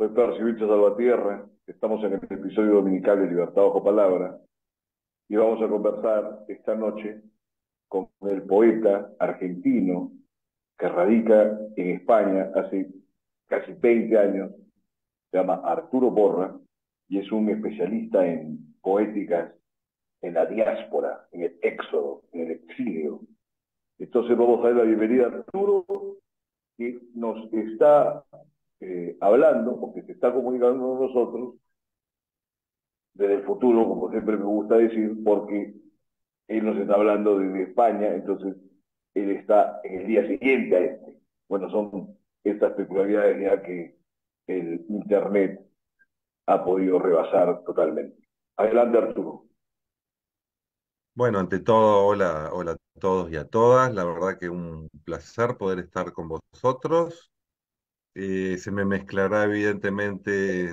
Soy Percy Vilches Salvatierra, estamos en el episodio dominical de Libertad Bajo Palabra y vamos a conversar esta noche con el poeta argentino que radica en España hace casi 20 años, se llama Arturo Porra y es un especialista en poéticas en la diáspora, en el éxodo, en el exilio. Entonces vamos a dar la bienvenida a Arturo, que nos está hablando, porque se está comunicando con nosotros desde el futuro, como siempre me gusta decir, porque él nos está hablando desde España, entonces él está en el día siguiente a este. Bueno, son estas peculiaridades ya que el Internet ha podido rebasar totalmente. Adelante, Arturo. Bueno, ante todo, hola a todos y a todas. La verdad que un placer poder estar con vosotros. Se me mezclará evidentemente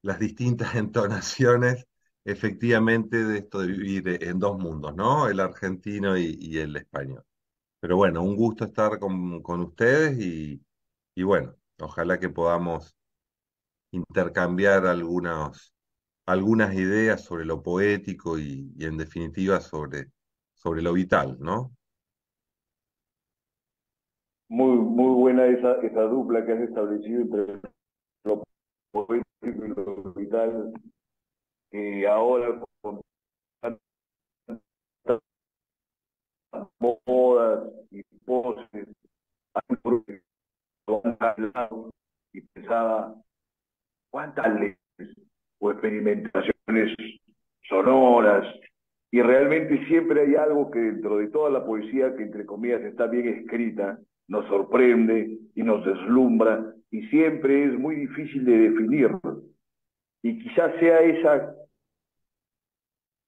las distintas entonaciones, efectivamente, de esto de vivir en dos mundos, ¿no? El argentino y el español. Pero bueno, un gusto estar con ustedes y bueno, ojalá que podamos intercambiar algunas ideas sobre lo poético y en definitiva sobre lo vital, ¿no? Muy buena esa dupla que has establecido entre lo poético y lo vital, que ahora con tantas modas y poses, y pensaba cuántas leyes o experimentaciones sonoras, y realmente siempre hay algo que dentro de toda la poesía que entre comillas está bien escrita, nos sorprende y nos deslumbra, y siempre es muy difícil de definir. Y quizás sea esa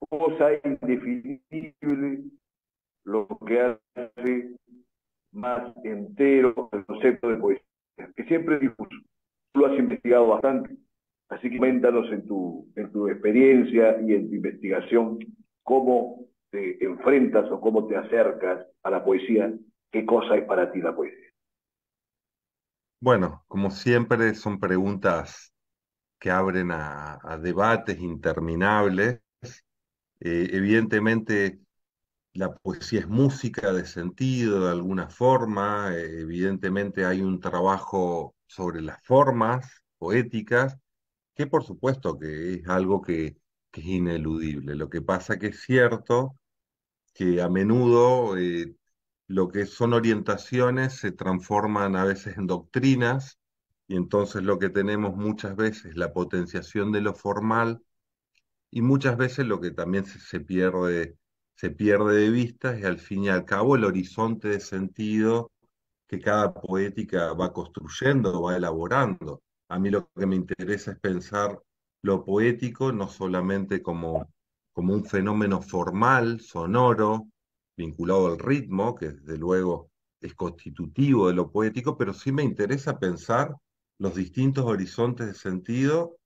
cosa indefinible lo que hace más entero el concepto de poesía, que siempre es difuso. Tú lo has investigado bastante, así que cuéntanos en tu experiencia y en tu investigación cómo te enfrentas o cómo te acercas a la poesía, qué cosa es para ti la poesía. Bueno, como siempre, son preguntas que abren a debates interminables. Evidentemente, la poesía es música de sentido, de alguna forma. Evidentemente, hay un trabajo sobre las formas poéticas, que por supuesto que es algo que es ineludible. Lo que pasa que es cierto que a menudo lo que son orientaciones se transforman a veces en doctrinas y entonces lo que tenemos muchas veces es la potenciación de lo formal y muchas veces lo que también se pierde de vista es al fin y al cabo el horizonte de sentido que cada poética va construyendo, va elaborando. A mí lo que me interesa es pensar lo poético no solamente como un fenómeno formal, sonoro, vinculado al ritmo, que desde luego es constitutivo de lo poético, pero sí me interesa pensar los distintos horizontes de sentido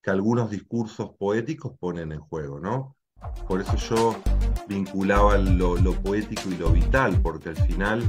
que algunos discursos poéticos ponen en juego, ¿no? Por eso yo vinculaba lo poético y lo vital, porque al final.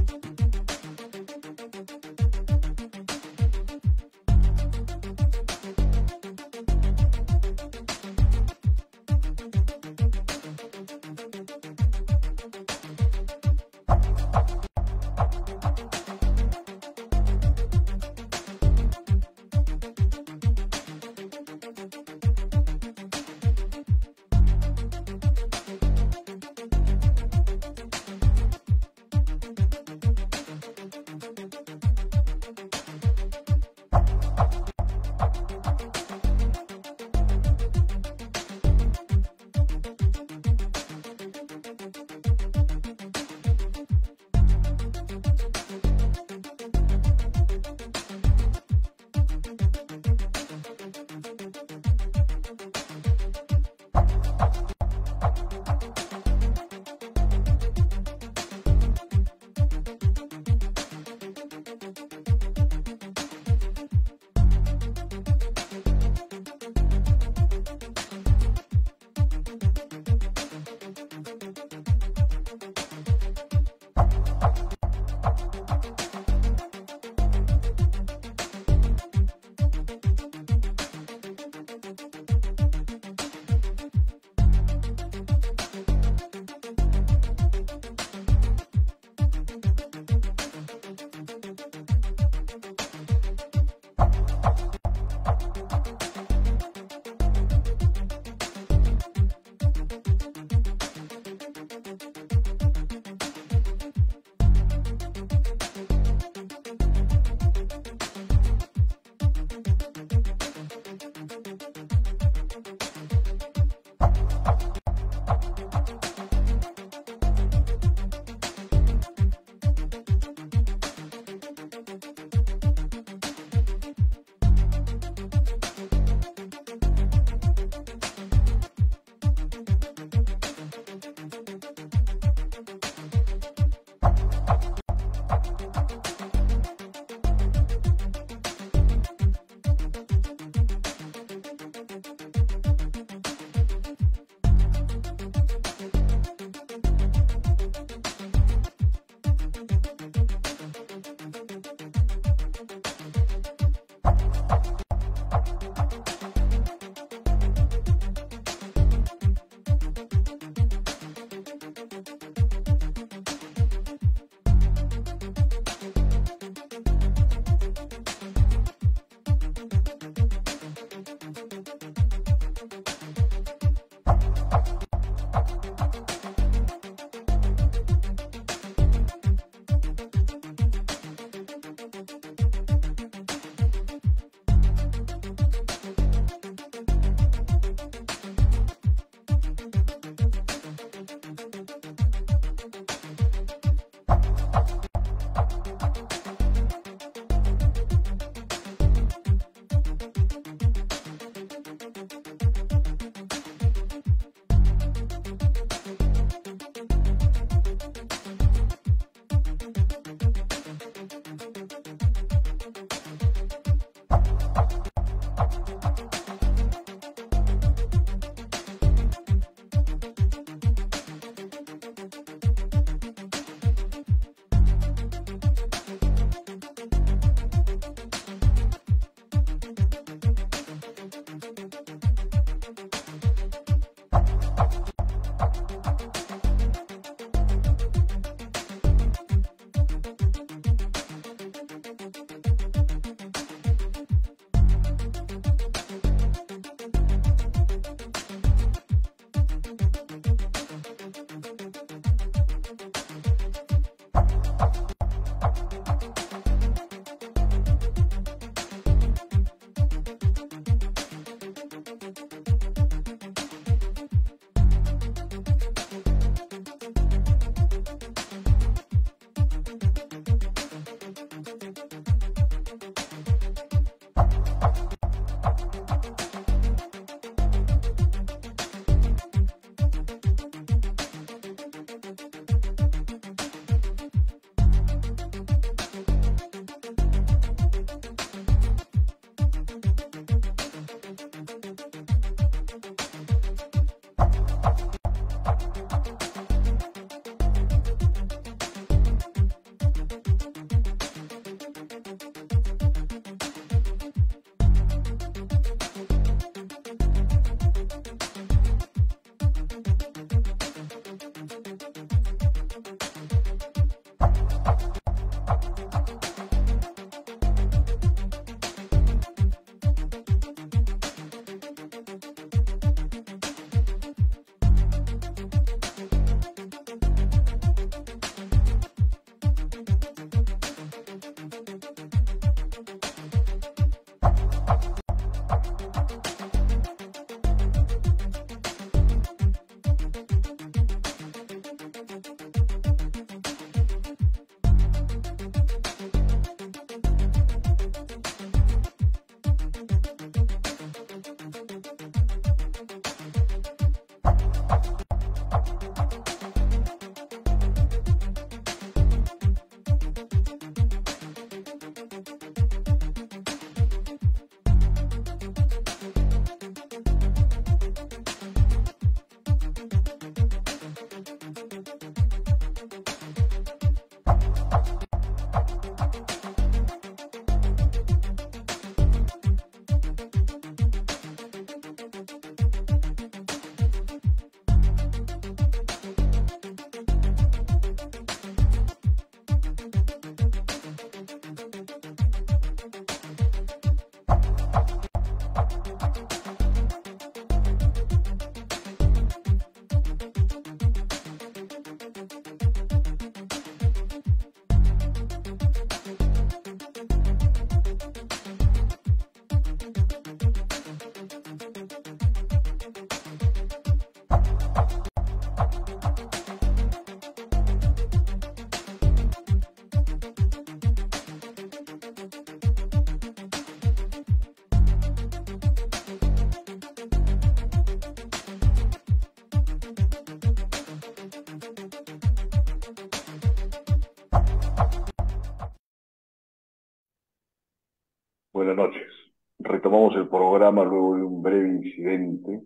Buenas noches. Retomamos el programa luego de un breve incidente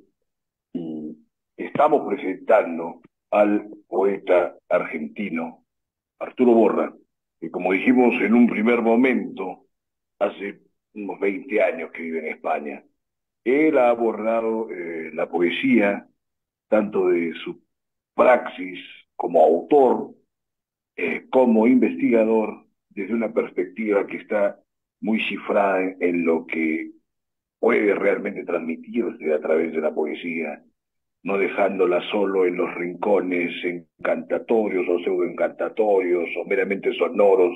y estamos presentando al poeta argentino Arturo Borra, que como dijimos en un primer momento, hace unos 20 años que vive en España. Él ha abordado la poesía, tanto de su praxis como autor, como investigador, desde una perspectiva que está muy cifrada en lo que puede realmente transmitirse a través de la poesía, no dejándola solo en los rincones encantatorios o pseudoencantatorios o meramente sonoros,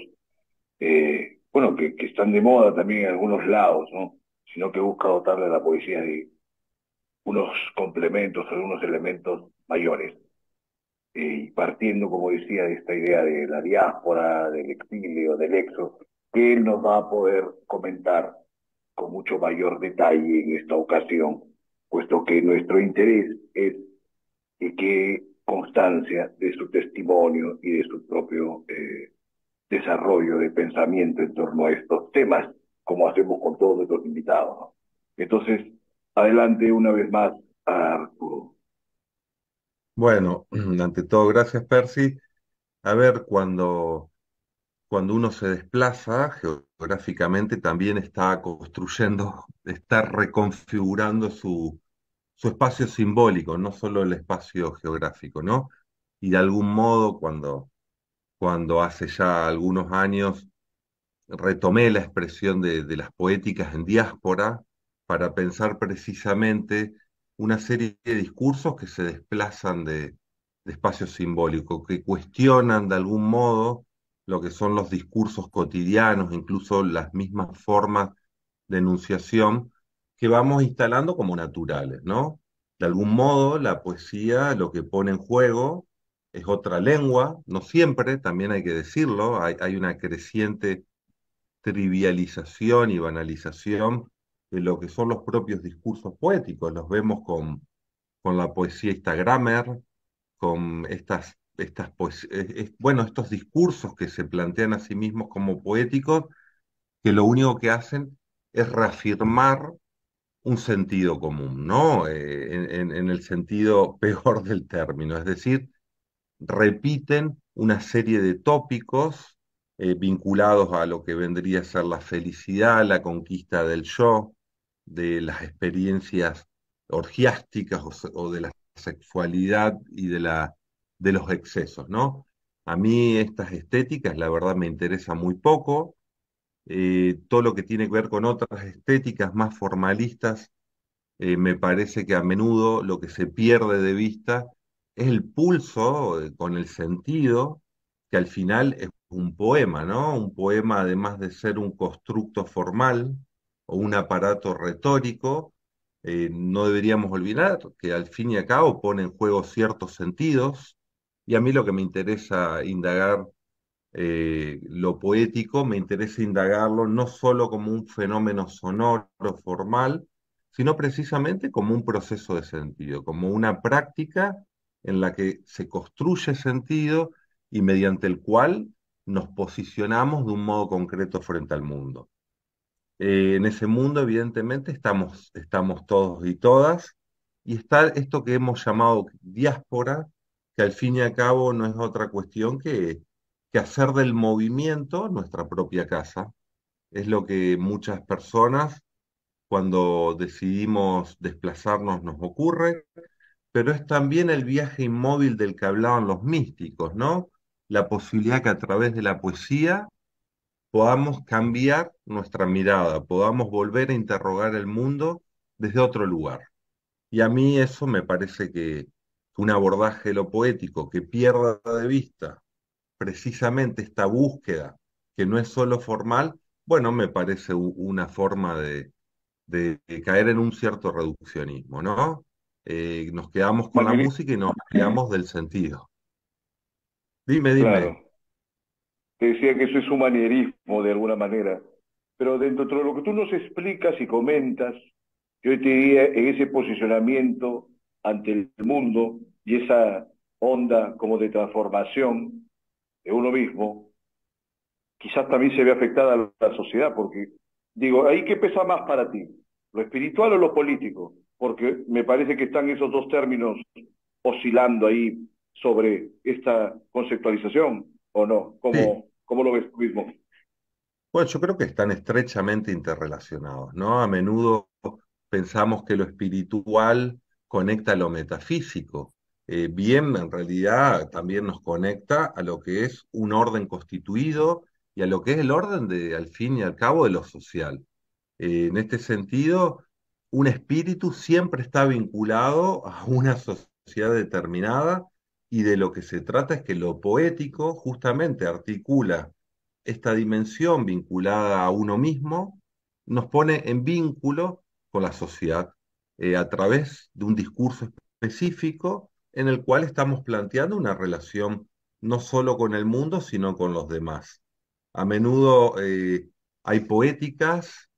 bueno, que están de moda también en algunos lados, ¿no? Sino que busca dotarle a la poesía de unos complementos, algunos elementos mayores. Y partiendo, como decía, de esta idea de la diáspora, del exilio, del éxodo, que él nos va a poder comentar con mucho mayor detalle en esta ocasión, puesto que nuestro interés es que constancia de su testimonio y de su propio desarrollo de pensamiento en torno a estos temas, como hacemos con todos nuestros invitados, ¿no? Entonces, adelante una vez más, Arturo. Bueno, ante todo, gracias, Percy. A ver, cuando uno se desplaza geográficamente, también está construyendo, está reconfigurando su espacio simbólico, no solo el espacio geográfico, ¿no? Y de algún modo, cuando hace ya algunos años retomé la expresión de las poéticas en diáspora para pensar precisamente una serie de discursos que se desplazan de espacio simbólico, que cuestionan de algún modo lo que son los discursos cotidianos, incluso las mismas formas de enunciación que vamos instalando como naturales, ¿no? De algún modo, la poesía lo que pone en juego es otra lengua, no siempre, también hay que decirlo, hay una creciente trivialización y banalización de lo que son los propios discursos poéticos. Los vemos con la poesía Instagramer, con bueno, estos discursos que se plantean a sí mismos como poéticos, que lo único que hacen es reafirmar un sentido común, ¿no? En el sentido peor del término, es decir, repiten una serie de tópicos vinculados a lo que vendría a ser la felicidad, la conquista del yo, de las experiencias orgiásticas o de la sexualidad y de los excesos, ¿no? A mí estas estéticas, la verdad, me interesa muy poco. Todo lo que tiene que ver con otras estéticas más formalistas me parece que a menudo lo que se pierde de vista es el pulso con el sentido, que al final es un poema, ¿no? Un poema, además de ser un constructo formal o un aparato retórico, no deberíamos olvidar que al fin y al cabo pone en juego ciertos sentidos, y a mí lo que me interesa indagar, lo poético, me interesa indagarlo no solo como un fenómeno sonoro formal, sino precisamente como un proceso de sentido, como una práctica en la que se construye sentido y mediante el cual nos posicionamos de un modo concreto frente al mundo. En ese mundo, evidentemente, estamos todos y todas, y está esto que hemos llamado diáspora, que al fin y al cabo no es otra cuestión que hacer del movimiento nuestra propia casa. Es lo que muchas personas, cuando decidimos desplazarnos, nos ocurre, pero es también el viaje inmóvil del que hablaban los místicos, ¿no? La posibilidad que a través de la poesía podamos cambiar nuestra mirada, podamos volver a interrogar el mundo desde otro lugar. Y a mí eso me parece que un abordaje de lo poético que pierda de vista precisamente esta búsqueda, que no es solo formal, bueno, me parece una forma de caer en un cierto reduccionismo, ¿no? Nos quedamos con la Manieri- música y nos quedamos del sentido. Dime, dime. Claro, te decía que eso es un manierismo de alguna manera, pero dentro de lo que tú nos explicas y comentas, yo te diría en ese posicionamiento ante el mundo y esa onda como de transformación de uno mismo, quizás también se ve afectada a la sociedad, porque Digo, ¿ahí qué pesa más para ti? ¿Lo espiritual o lo político? Porque me parece que están esos dos términos oscilando ahí sobre esta conceptualización, ¿o no? Sí, ¿Cómo lo ves tú mismo? bueno, yo creo que están estrechamente interrelacionados, ¿no? A menudo pensamos que lo espiritual conecta a lo metafísico. Bien, en realidad también nos conecta a lo que es un orden constituido y a lo que es el orden de, al fin y al cabo, de lo social. En este sentido, un espíritu siempre está vinculado a una sociedad determinada y de lo que se trata es que lo poético justamente articula esta dimensión vinculada a uno mismo, nos pone en vínculo con la sociedad a través de un discurso específico en el cual estamos planteando una relación no solo con el mundo, sino con los demás. A menudo hay poéticas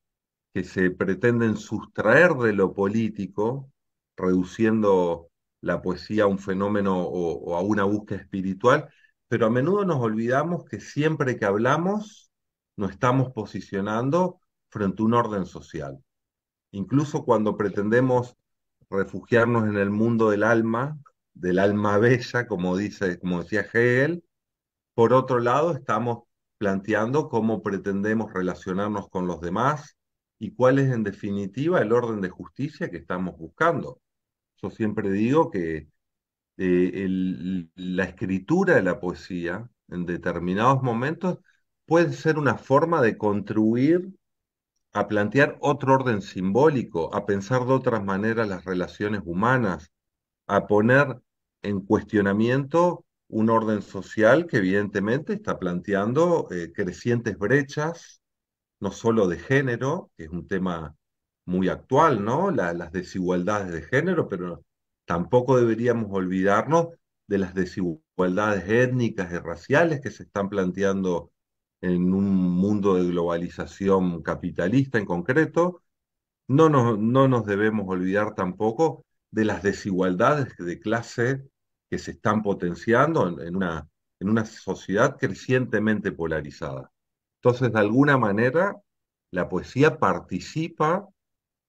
que se pretenden sustraer de lo político, reduciendo la poesía a un fenómeno o a una búsqueda espiritual, pero a menudo nos olvidamos que siempre que hablamos nos estamos posicionando frente a un orden social. Incluso cuando pretendemos refugiarnos en el mundo del alma bella, como decía Hegel, por otro lado, estamos planteando cómo pretendemos relacionarnos con los demás y cuál es en definitiva el orden de justicia que estamos buscando. Yo siempre digo que la escritura de la poesía en determinados momentos puede ser una forma de contribuir a plantear otro orden simbólico, a pensar de otras maneras las relaciones humanas, a poner en cuestionamiento un orden social que evidentemente está planteando crecientes brechas, no solo de género, que es un tema muy actual, ¿no? Las desigualdades de género, pero tampoco deberíamos olvidarnos de las desigualdades étnicas y raciales que se están planteando en un mundo de globalización capitalista en concreto. No nos debemos olvidar tampoco de las desigualdades de clase que se están potenciando en una sociedad crecientemente polarizada. Entonces, de alguna manera, la poesía participa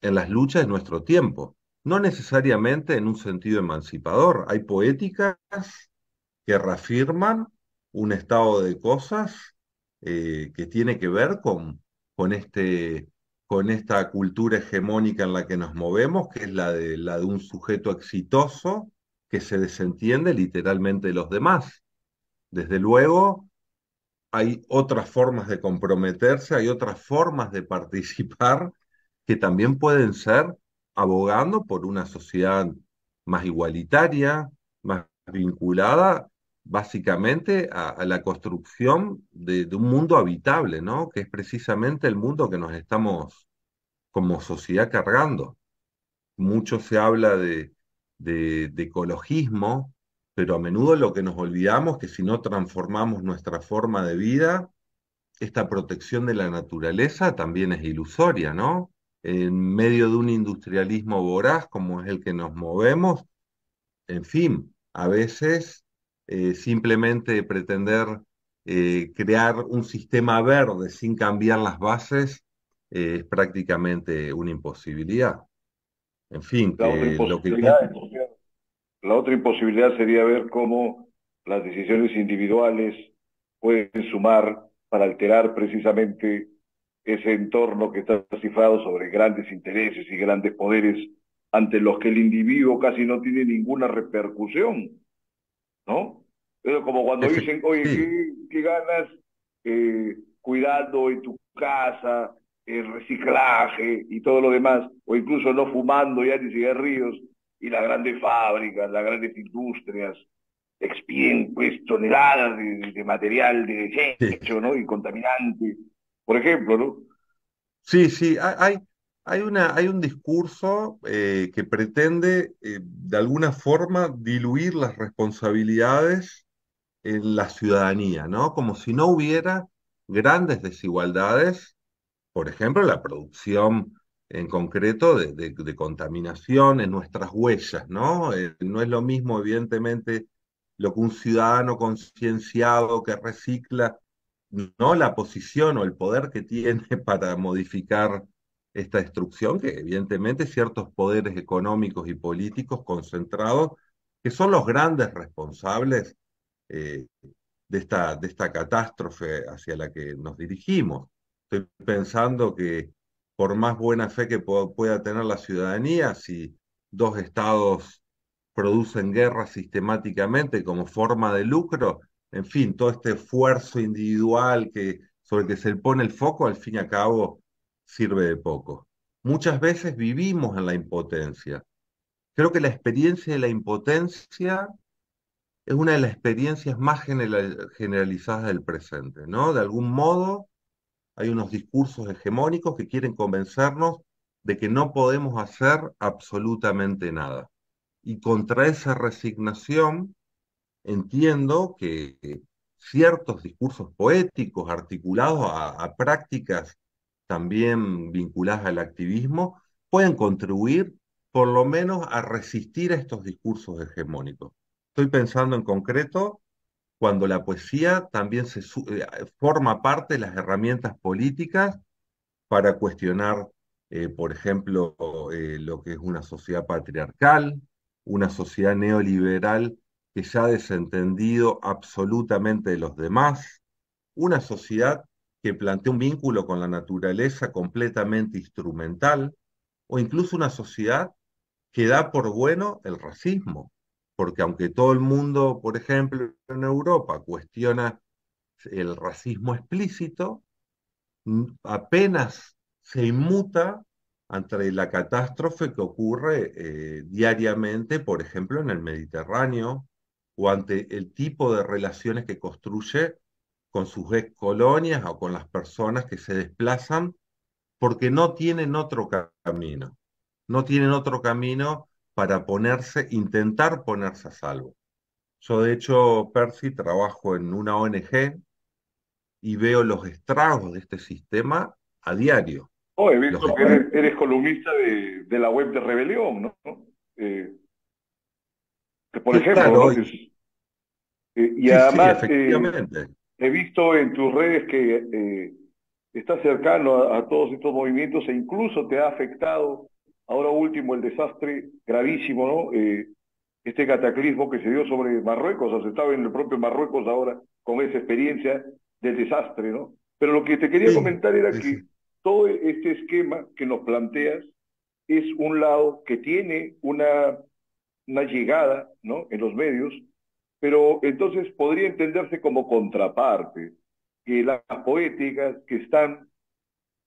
en las luchas de nuestro tiempo, no necesariamente en un sentido emancipador. Hay poéticas que reafirman un estado de cosas que tiene que ver con, con esta cultura hegemónica en la que nos movemos, que es la de un sujeto exitoso que se desentiende literalmente de los demás. Desde luego, hay otras formas de comprometerse, hay otras formas de participar que también pueden ser abogando por una sociedad más igualitaria, más vinculada básicamente a la construcción de un mundo habitable, ¿no? Que es precisamente el mundo que nos estamos como sociedad cargando. Mucho se habla de ecologismo, pero a menudo lo que nos olvidamos es que si no transformamos nuestra forma de vida, esta protección de la naturaleza también es ilusoria, ¿no? En medio de un industrialismo voraz como es el que nos movemos, en fin, a veces simplemente pretender crear un sistema verde sin cambiar las bases es prácticamente una imposibilidad. En fin, La otra que lo que imposibilidad, la otra imposibilidad sería ver cómo las decisiones individuales pueden sumar para alterar precisamente ese entorno que está cifrado sobre grandes intereses y grandes poderes ante los que el individuo casi no tiene ninguna repercusión, ¿no? Pero como cuando dicen, oye, sí, qué ganas cuidando en tu casa, el reciclaje y todo lo demás, o incluso no fumando ya ni cigarrillos, y las grandes fábricas, las grandes industrias expiden pues toneladas de material de sí. desecho, ¿no? Y contaminante, por ejemplo, ¿no? Sí, sí, hay un discurso que pretende de alguna forma diluir las responsabilidades en la ciudadanía, ¿no? Como si no hubiera grandes desigualdades, por ejemplo, la producción en concreto de contaminación en nuestras huellas, ¿no? No es lo mismo, evidentemente, lo que un ciudadano concienciado que recicla no la posición o el poder que tiene para modificar esta destrucción, que evidentemente ciertos poderes económicos y políticos concentrados, que son los grandes responsables eh, de esta catástrofe hacia la que nos dirigimos. Estoy pensando que por más buena fe que pueda tener la ciudadanía, si dos estados producen guerra sistemáticamente como forma de lucro, en fin, todo este esfuerzo individual sobre el que se pone el foco, al fin y al cabo, sirve de poco. Muchas veces vivimos en la impotencia. Creo que la experiencia de la impotencia es una de las experiencias más generalizadas del presente, ¿no? De algún modo hay unos discursos hegemónicos que quieren convencernos de que no podemos hacer absolutamente nada. Y contra esa resignación entiendo que ciertos discursos poéticos articulados a prácticas también vinculadas al activismo pueden contribuir por lo menos a resistir a estos discursos hegemónicos. Estoy pensando en concreto cuando la poesía también forma parte de las herramientas políticas para cuestionar, por ejemplo, lo que es una sociedad patriarcal, una sociedad neoliberal que se ha desentendido absolutamente de los demás, una sociedad que plantea un vínculo con la naturaleza completamente instrumental, o incluso una sociedad que da por bueno el racismo, porque aunque todo el mundo, por ejemplo, en Europa cuestiona el racismo explícito, apenas se inmuta ante la catástrofe que ocurre diariamente, por ejemplo, en el Mediterráneo, o ante el tipo de relaciones que construye con sus ex colonias o con las personas que se desplazan porque no tienen otro camino, no tienen otro camino para intentar ponerse a salvo. Yo, de hecho, Percy, trabajo en una ONG y veo los estragos de este sistema a diario. Oh, he Los visto que estragos. eres columnista de la web de Rebelión, ¿no? Eh, que por ejemplo, Claro, ¿no? Y sí, sí, además efectivamente. he visto en tus redes que estás cercano a todos estos movimientos e incluso te ha afectado ahora último el desastre gravísimo, ¿no? Este cataclismo que se dio sobre Marruecos, o sea, estaba en el propio Marruecos ahora con esa experiencia del desastre, ¿no? Pero lo que te quería Sí, comentar era sí, sí. que todo este esquema que nos planteas es un lado que tiene una llegada, ¿no? En los medios, pero entonces podría entenderse como contraparte, que las poéticas que están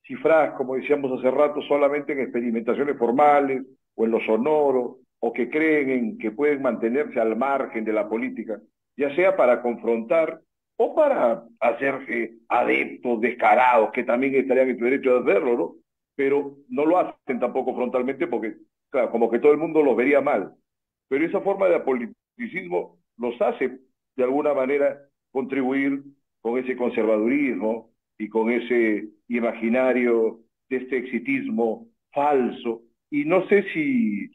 cifradas, como decíamos hace rato, solamente en experimentaciones formales o en lo sonoro, o que creen en que pueden mantenerse al margen de la política, ya sea para confrontar o para hacerse adeptos descarados, que también estarían en su derecho de hacerlo, ¿no? Pero no lo hacen tampoco frontalmente porque, claro, como que todo el mundo los vería mal. Pero esa forma de apoliticismo los hace, de alguna manera, contribuir con ese conservadurismo y con ese imaginario de este exitismo falso. Y no sé si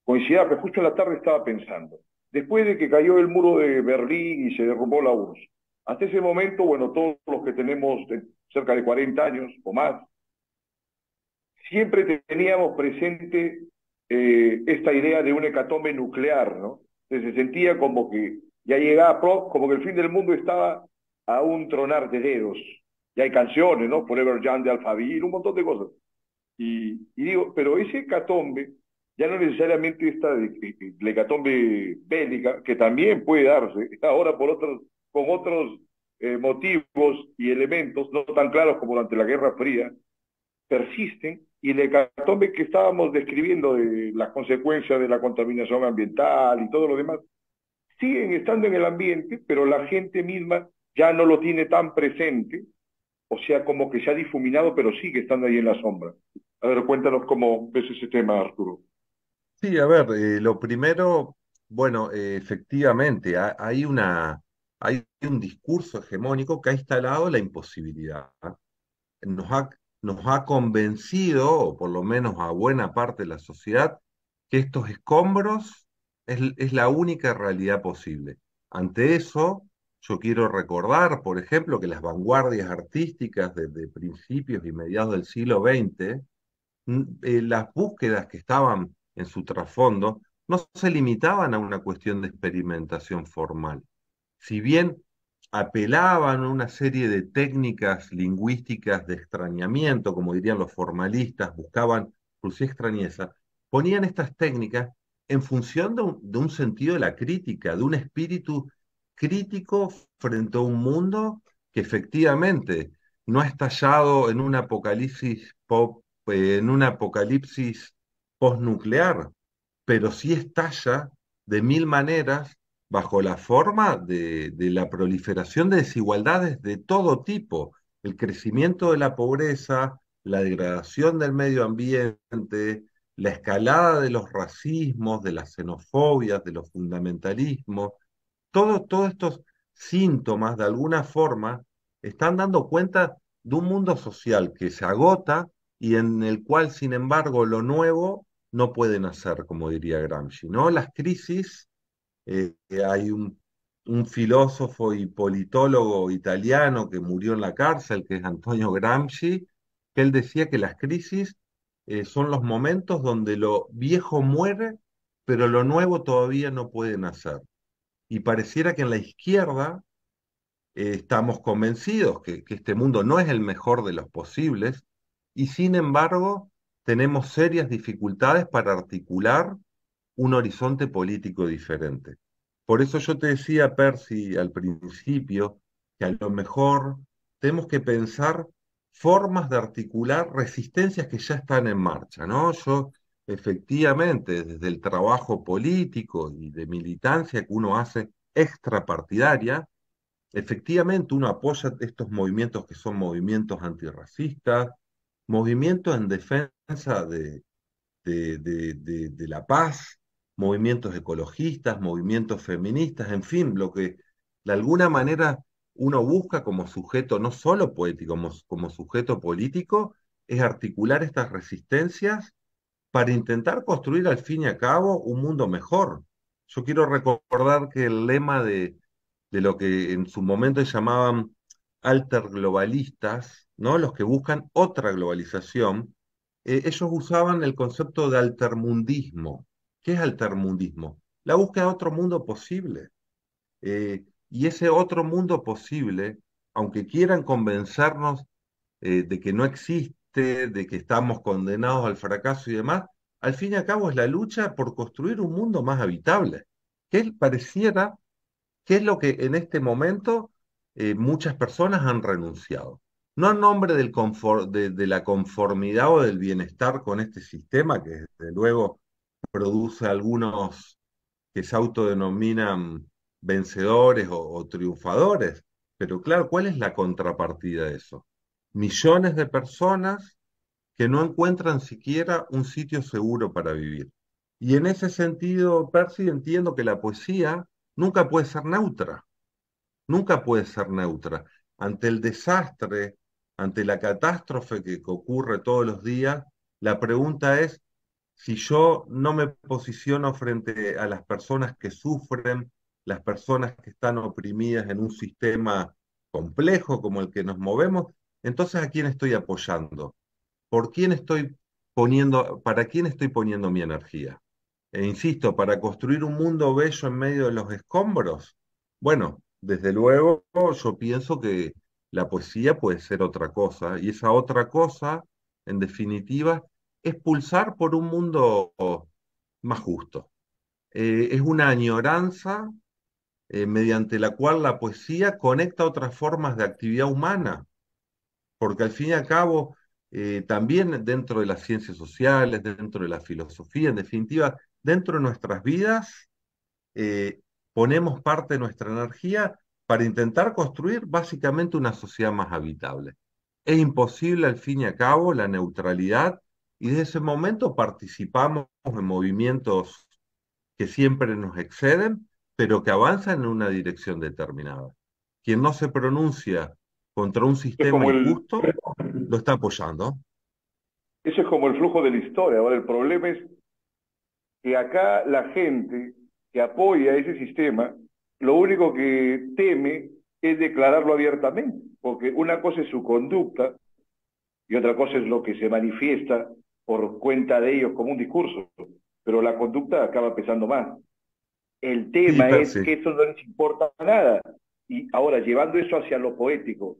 coincidirá, pero justo en la tarde estaba pensando, después de que cayó el muro de Berlín y se derrumbó la URSS, hasta ese momento, bueno, todos los que tenemos cerca de 40 años o más, siempre teníamos presente esta idea de una hecatombe nuclear, ¿no? Entonces se sentía como que ya llegaba, como que el fin del mundo estaba a un tronar de dedos. Ya hay canciones, ¿no? Forever Young de Alphaville, un montón de cosas. Y digo, pero ese hecatombe, ya no necesariamente esta la hecatombe bélica, que también puede darse, ahora con otros motivos y elementos no tan claros como durante la Guerra Fría, persisten y el hecatombe que estábamos describiendo de las consecuencias de la contaminación ambiental y todo lo demás, siguen estando en el ambiente, pero la gente misma ya no lo tiene tan presente, o sea, como que se ha difuminado, pero sigue estando ahí en la sombra. A ver, cuéntanos cómo ves ese tema, Arturo. Sí, a ver, lo primero, bueno, efectivamente, hay un discurso hegemónico que ha instalado la imposibilidad. Nos ha, nos ha convencido, o por lo menos a buena parte de la sociedad, que estos escombros es la única realidad posible. Ante eso, Yo quiero recordar, por ejemplo, que las vanguardias artísticas de principios y mediados del siglo XX, las búsquedas que estaban en su trasfondo no se limitaban a una cuestión de experimentación formal. Si bien apelaban a una serie de técnicas lingüísticas de extrañamiento, como dirían los formalistas, buscaban producir extrañeza, ponían estas técnicas en función de un sentido de la crítica, de un espíritu crítico frente a un mundo que efectivamente no ha estallado en un apocalipsis postnuclear, pero sí estalla de mil maneras bajo la forma de la proliferación de desigualdades de todo tipo, el crecimiento de la pobreza, la degradación del medio ambiente, la escalada de los racismos, de las xenofobias, de los fundamentalismos, todos estos síntomas de alguna forma están dando cuenta de un mundo social que se agota y en el cual, sin embargo, lo nuevo no puede nacer, como diría Gramsci, ¿no? Las crisis, hay un filósofo y politólogo italiano que murió en la cárcel, que es Antonio Gramsci, que él decía que las crisis son los momentos donde lo viejo muere, pero lo nuevo todavía no puede nacer. Y pareciera que en la izquierda estamos convencidos que este mundo no es el mejor de los posibles y sin embargo tenemos serias dificultades para articular un horizonte político diferente. Por eso yo te decía, Percy, al principio, que a lo mejor tenemos que pensar formas de articular resistencias que ya están en marcha, ¿no? Yo, efectivamente, desde el trabajo político y de militancia que uno hace extrapartidaria, efectivamente uno apoya estos movimientos que son movimientos antirracistas, movimientos en defensa de la paz, movimientos ecologistas, movimientos feministas, en fin, lo que de alguna manera uno busca como sujeto, no solo poético, como sujeto político, es articular estas resistencias para intentar construir al fin y al cabo un mundo mejor. Yo quiero recordar que el lema de lo que en su momento llamaban alterglobalistas, ¿no? Los que buscan otra globalización, ellos usaban el concepto de altermundismo. ¿Qué es altermundismo? La búsqueda de otro mundo posible. Y ese otro mundo posible, aunque quieran convencernos de que no existe, de que estamos condenados al fracaso y demás, al fin y al cabo es la lucha por construir un mundo más habitable, que pareciera que es lo que en este momento muchas personas han renunciado. No en nombre de la conformidad o del bienestar con este sistema, que desde luego produce algunos que se autodenominan vencedores o triunfadores. Pero claro, ¿cuál es la contrapartida de eso? Millones de personas que no encuentran siquiera un sitio seguro para vivir. Y en ese sentido, Percy, entiendo que la poesía nunca puede ser neutra, nunca puede ser neutra. Ante el desastre, ante la catástrofe que ocurre todos los días, la pregunta es, si yo no me posiciono frente a las personas que sufren, las personas que están oprimidas en un sistema complejo como el que nos movemos, entonces ¿a quién estoy apoyando? ¿Por quién estoy para quién estoy poniendo mi energía? E insisto, para construir un mundo bello en medio de los escombros. Bueno, desde luego yo pienso que la poesía puede ser otra cosa, y esa otra cosa, en definitiva, es pulsar por un mundo más justo. Es una añoranza mediante la cual la poesía conecta otras formas de actividad humana, porque al fin y al cabo, también dentro de las ciencias sociales, dentro de la filosofía, en definitiva, dentro de nuestras vidas, eh, ponemos parte de nuestra energía para intentar construir básicamente una sociedad más habitable. Es imposible al fin y al cabo la neutralidad y desde ese momento participamos en movimientos que siempre nos exceden, pero que avanzan en una dirección determinada. Quien no se pronuncia contra un Es sistema como el, injusto, lo está apoyando. eso es como el flujo de la historia. Ahora, el problema es que acá la gente que apoya ese sistema lo único que teme es declararlo abiertamente, porque una cosa es su conducta y otra cosa es lo que se manifiesta por cuenta de ellos como un discurso, pero la conducta acaba pesando más. El Sí, tema es Percy. que eso no les importa nada. Y ahora, llevando eso hacia lo poético,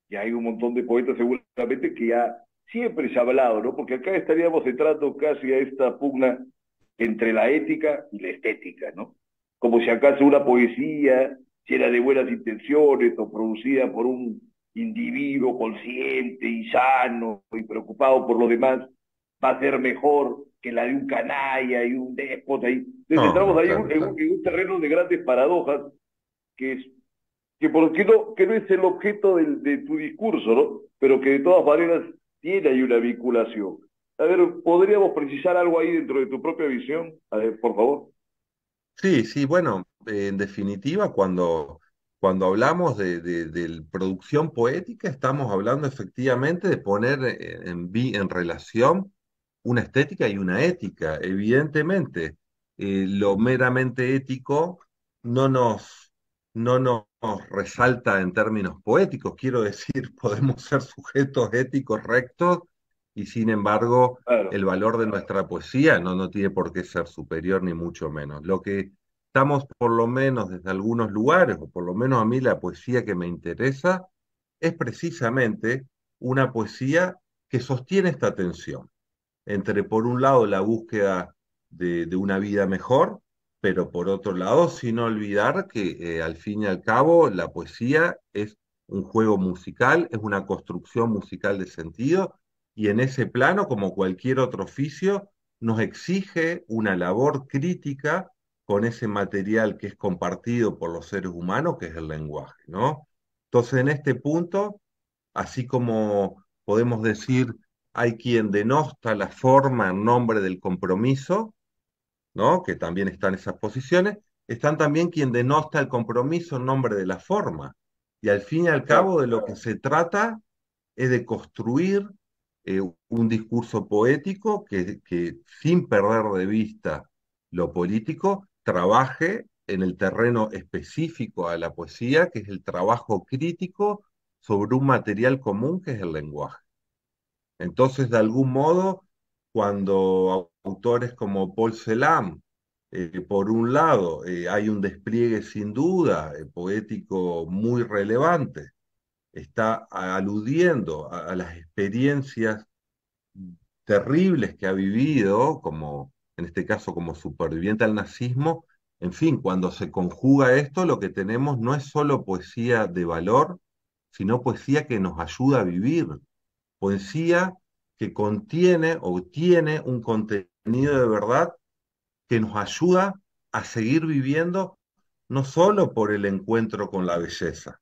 ya hay un montón de poetas seguramente que ya siempre se ha hablado, ¿no? Porque acá estaríamos entrando casi a esta pugna entre la ética y la estética, ¿no? Como si acaso una poesía, si era de buenas intenciones o producida por un individuo consciente y sano y preocupado por los demás, va a ser mejor que la de un canalla y un déspota. Y entonces No, entramos no, ahí claro, claro. en un terreno de grandes paradojas que es que no es el objeto de tu discurso, ¿no? Pero que de todas maneras tiene ahí una vinculación. A ver, ¿podríamos precisar algo ahí dentro de tu propia visión? A ver, por favor. Sí, sí, bueno, en definitiva, cuando hablamos de producción poética, estamos hablando efectivamente de poner en relación una estética y una ética. Evidentemente, lo meramente ético no nos, no nos resalta en términos poéticos, quiero decir, podemos ser sujetos éticos rectos y sin embargo Claro. el valor de nuestra poesía no tiene por qué ser superior ni mucho menos. Lo que estamos por lo menos desde algunos lugares, o por lo menos a mí la poesía que me interesa, es precisamente una poesía que sostiene esta tensión entre, por un lado, la búsqueda de una vida mejor, pero por otro lado, sin olvidar que al fin y al cabo la poesía es un juego musical, es una construcción musical de sentido, y en ese plano, como cualquier otro oficio, nos exige una labor crítica con ese material que es compartido por los seres humanos, que es el lenguaje, ¿no? Entonces, en este punto, así como podemos decir hay quien denosta la forma en nombre del compromiso, ¿no? Que también están esas posiciones, están también quien denosta el compromiso en nombre de la forma. Y al fin y al cabo Exacto. de lo que se trata es de construir un discurso poético que sin perder de vista lo político, trabaje en el terreno específico a la poesía, que es el trabajo crítico sobre un material común que es el lenguaje. Entonces, de algún modo, cuando autores como Paul Celan, por un lado, hay un despliegue sin duda poético muy relevante, está aludiendo a las experiencias terribles que ha vivido, como en este caso como superviviente al nazismo. En fin, cuando se conjuga esto, lo que tenemos no es solo poesía de valor, sino poesía que nos ayuda a vivir, poesía que contiene o tiene un contenido de verdad que nos ayuda a seguir viviendo no solo por el encuentro con la belleza,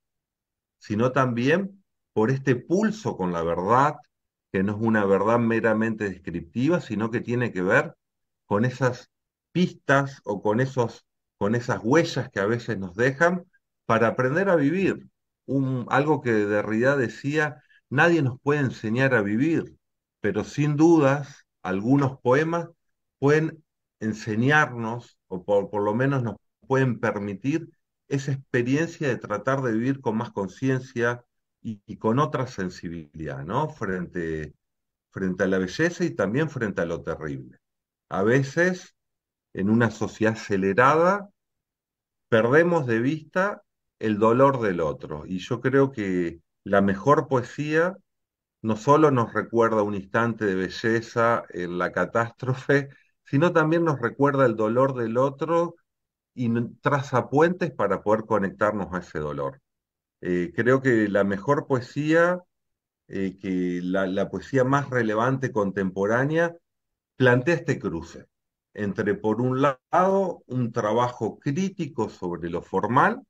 sino también por este pulso con la verdad, que no es una verdad meramente descriptiva, sino que tiene que ver con esas pistas o con esas huellas que a veces nos dejan para aprender a vivir. Algo que Derrida decía, nadie nos puede enseñar a vivir, pero sin dudas algunos poemas pueden enseñarnos, o por lo menos nos pueden permitir esa experiencia de tratar de vivir con más conciencia y con otra sensibilidad, ¿no? Frente a la belleza y también frente a lo terrible. A veces, en una sociedad acelerada, perdemos de vista el dolor del otro. Y yo creo que la mejor poesía no solo nos recuerda un instante de belleza en la catástrofe, sino también nos recuerda el dolor del otro y traza puentes para poder conectarnos a ese dolor. Creo que la mejor poesía, que la poesía más relevante contemporánea, plantea este cruce entre, por un lado, un trabajo crítico sobre lo formal,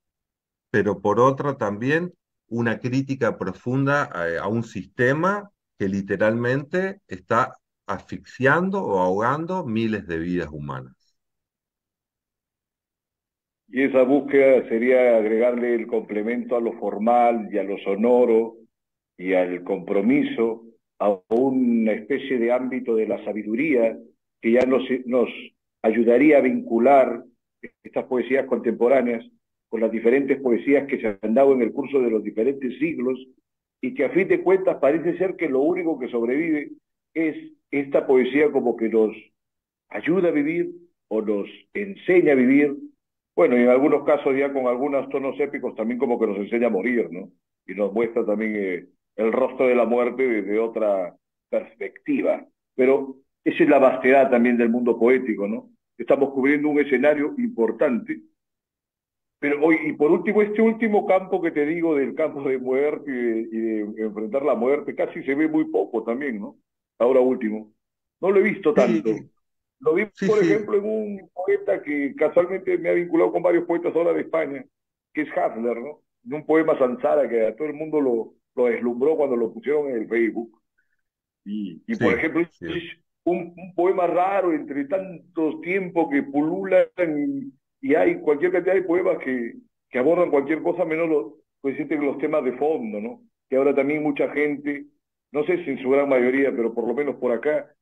pero por otra también una crítica profunda a un sistema que literalmente está asfixiando o ahogando miles de vidas humanas. Y esa búsqueda sería agregarle el complemento a lo formal y a lo sonoro y al compromiso, a una especie de ámbito de la sabiduría que ya nos ayudaría a vincular estas poesías contemporáneas con las diferentes poesías que se han dado en el curso de los diferentes siglos, y que a fin de cuentas parece ser que lo único que sobrevive es esta poesía como que nos ayuda a vivir o nos enseña a vivir, bueno, y en algunos casos ya con algunos tonos épicos también como que nos enseña a morir, ¿no? Y nos muestra también el rostro de la muerte desde otra perspectiva. Pero esa es la vastedad también del mundo poético, ¿no? Estamos cubriendo un escenario importante, pero hoy, y por último, este último campo que te digo del campo de muerte y de enfrentar la muerte, casi se ve muy poco también, ¿no? Ahora último. No lo he visto tanto. Sí, Lo vi, sí, por sí, ejemplo, en un poeta que casualmente me ha vinculado con varios poetas ahora de España, que es Hafler, ¿no? En un poema Sansara que a todo el mundo lo deslumbró cuando lo pusieron en el Facebook. Y por sí, ejemplo, sí. es un poema raro entre tantos tiempos que pululan y hay cualquier cantidad de poemas que abordan cualquier cosa menos pues, los temas de fondo, ¿no? Que ahora también mucha gente, no sé si en su gran mayoría, pero por lo menos por acá,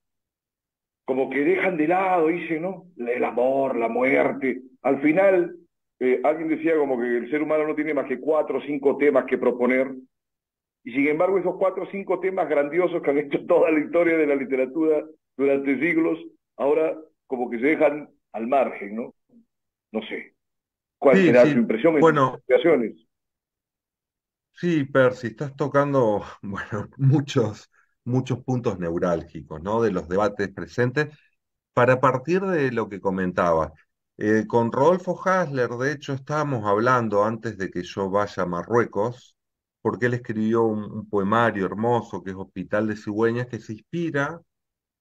como que dejan de lado, dicen, ¿no? El amor, la muerte. Al final, alguien decía como que el ser humano no tiene más que 4 o 5 temas que proponer, y sin embargo esos 4 o 5 temas grandiosos que han hecho toda la historia de la literatura durante siglos, ahora como que se dejan al margen, ¿no? No sé. ¿Cuál Sí, será tu sí. impresión en tus Bueno, investigaciones? sí, Percy, estás tocando, bueno, muchos puntos neurálgicos, ¿no? De los debates presentes. Para partir de lo que comentaba, con Rodolfo Hasler, de hecho, estábamos hablando antes de que yo vaya a Marruecos, porque él escribió un poemario hermoso que es Hospital de Cigüeñas, que se inspira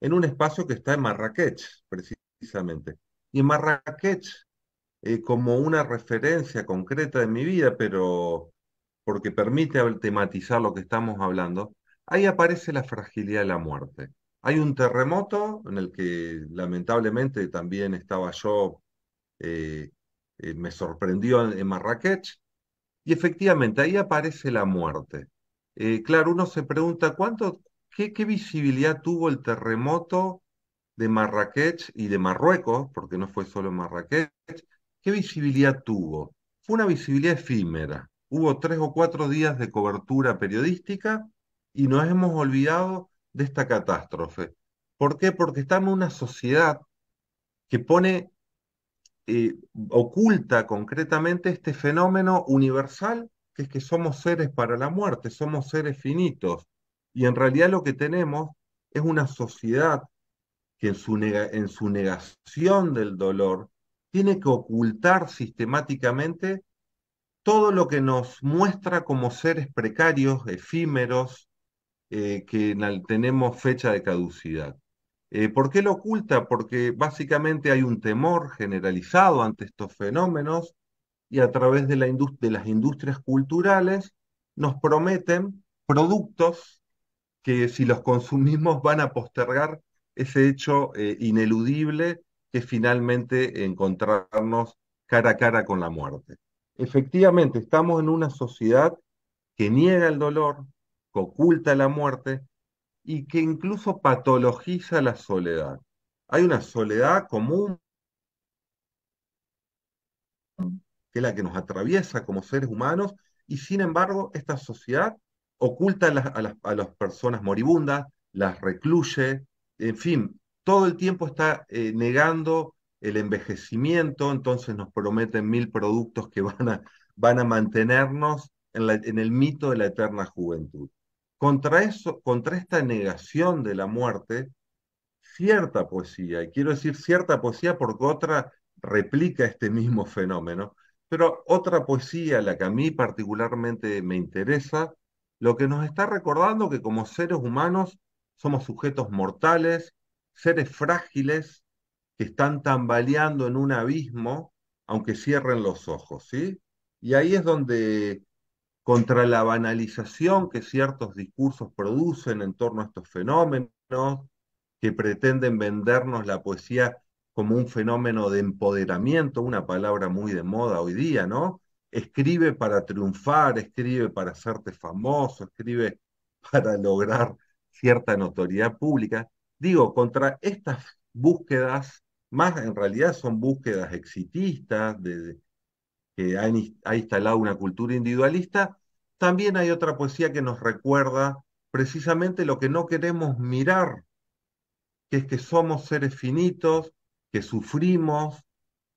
en un espacio que está en Marrakech, precisamente. Y en Marrakech, como una referencia concreta de mi vida, pero porque permite tematizar lo que estamos hablando, ahí aparece la fragilidad de la muerte. Hay un terremoto en el que lamentablemente también estaba yo, eh, me sorprendió en Marrakech, y efectivamente ahí aparece la muerte. Claro, uno se pregunta qué visibilidad tuvo el terremoto de Marrakech y de Marruecos, porque no fue solo Marrakech. ¿Qué visibilidad tuvo? Fue una visibilidad efímera. Hubo 3 o 4 días de cobertura periodística y nos hemos olvidado de esta catástrofe. ¿Por qué? Porque estamos en una sociedad que pone, oculta concretamente este fenómeno universal, que es que somos seres para la muerte, somos seres finitos. Y en realidad lo que tenemos es una sociedad que en su negación del dolor tiene que ocultar sistemáticamente todo lo que nos muestra como seres precarios, efímeros, que tenemos fecha de caducidad. ¿Por qué lo oculta? Porque básicamente hay un temor generalizado ante estos fenómenos y a través de de las industrias culturales nos prometen productos que si los consumimos van a postergar ese hecho ineludible que es finalmente encontrarnos cara a cara con la muerte. Efectivamente, estamos en una sociedad que niega el dolor, que oculta la muerte y que incluso patologiza la soledad. Hay una soledad común que es la que nos atraviesa como seres humanos, y sin embargo esta sociedad oculta a las personas moribundas, las recluye, en fin, todo el tiempo está negando el envejecimiento, entonces nos prometen 1000 productos que van a mantenernos en el mito de la eterna juventud. Contra eso, contra esta negación de la muerte, cierta poesía, y quiero decir cierta poesía porque otra replica este mismo fenómeno, pero otra poesía, la que a mí particularmente me interesa, lo que nos está recordando que como seres humanos somos sujetos mortales, seres frágiles que están tambaleando en un abismo, aunque cierren los ojos, ¿sí? Y ahí es donde, contra la banalización que ciertos discursos producen en torno a estos fenómenos, que pretenden vendernos la poesía como un fenómeno de empoderamiento, una palabra muy de moda hoy día, ¿no? Escribe para triunfar, escribe para hacerte famoso, escribe para lograr cierta notoriedad pública. Digo, contra estas búsquedas, más en realidad son búsquedas exitistas, que ha instalado una cultura individualista, también hay otra poesía que nos recuerda precisamente lo que no queremos mirar, que es que somos seres finitos, que sufrimos,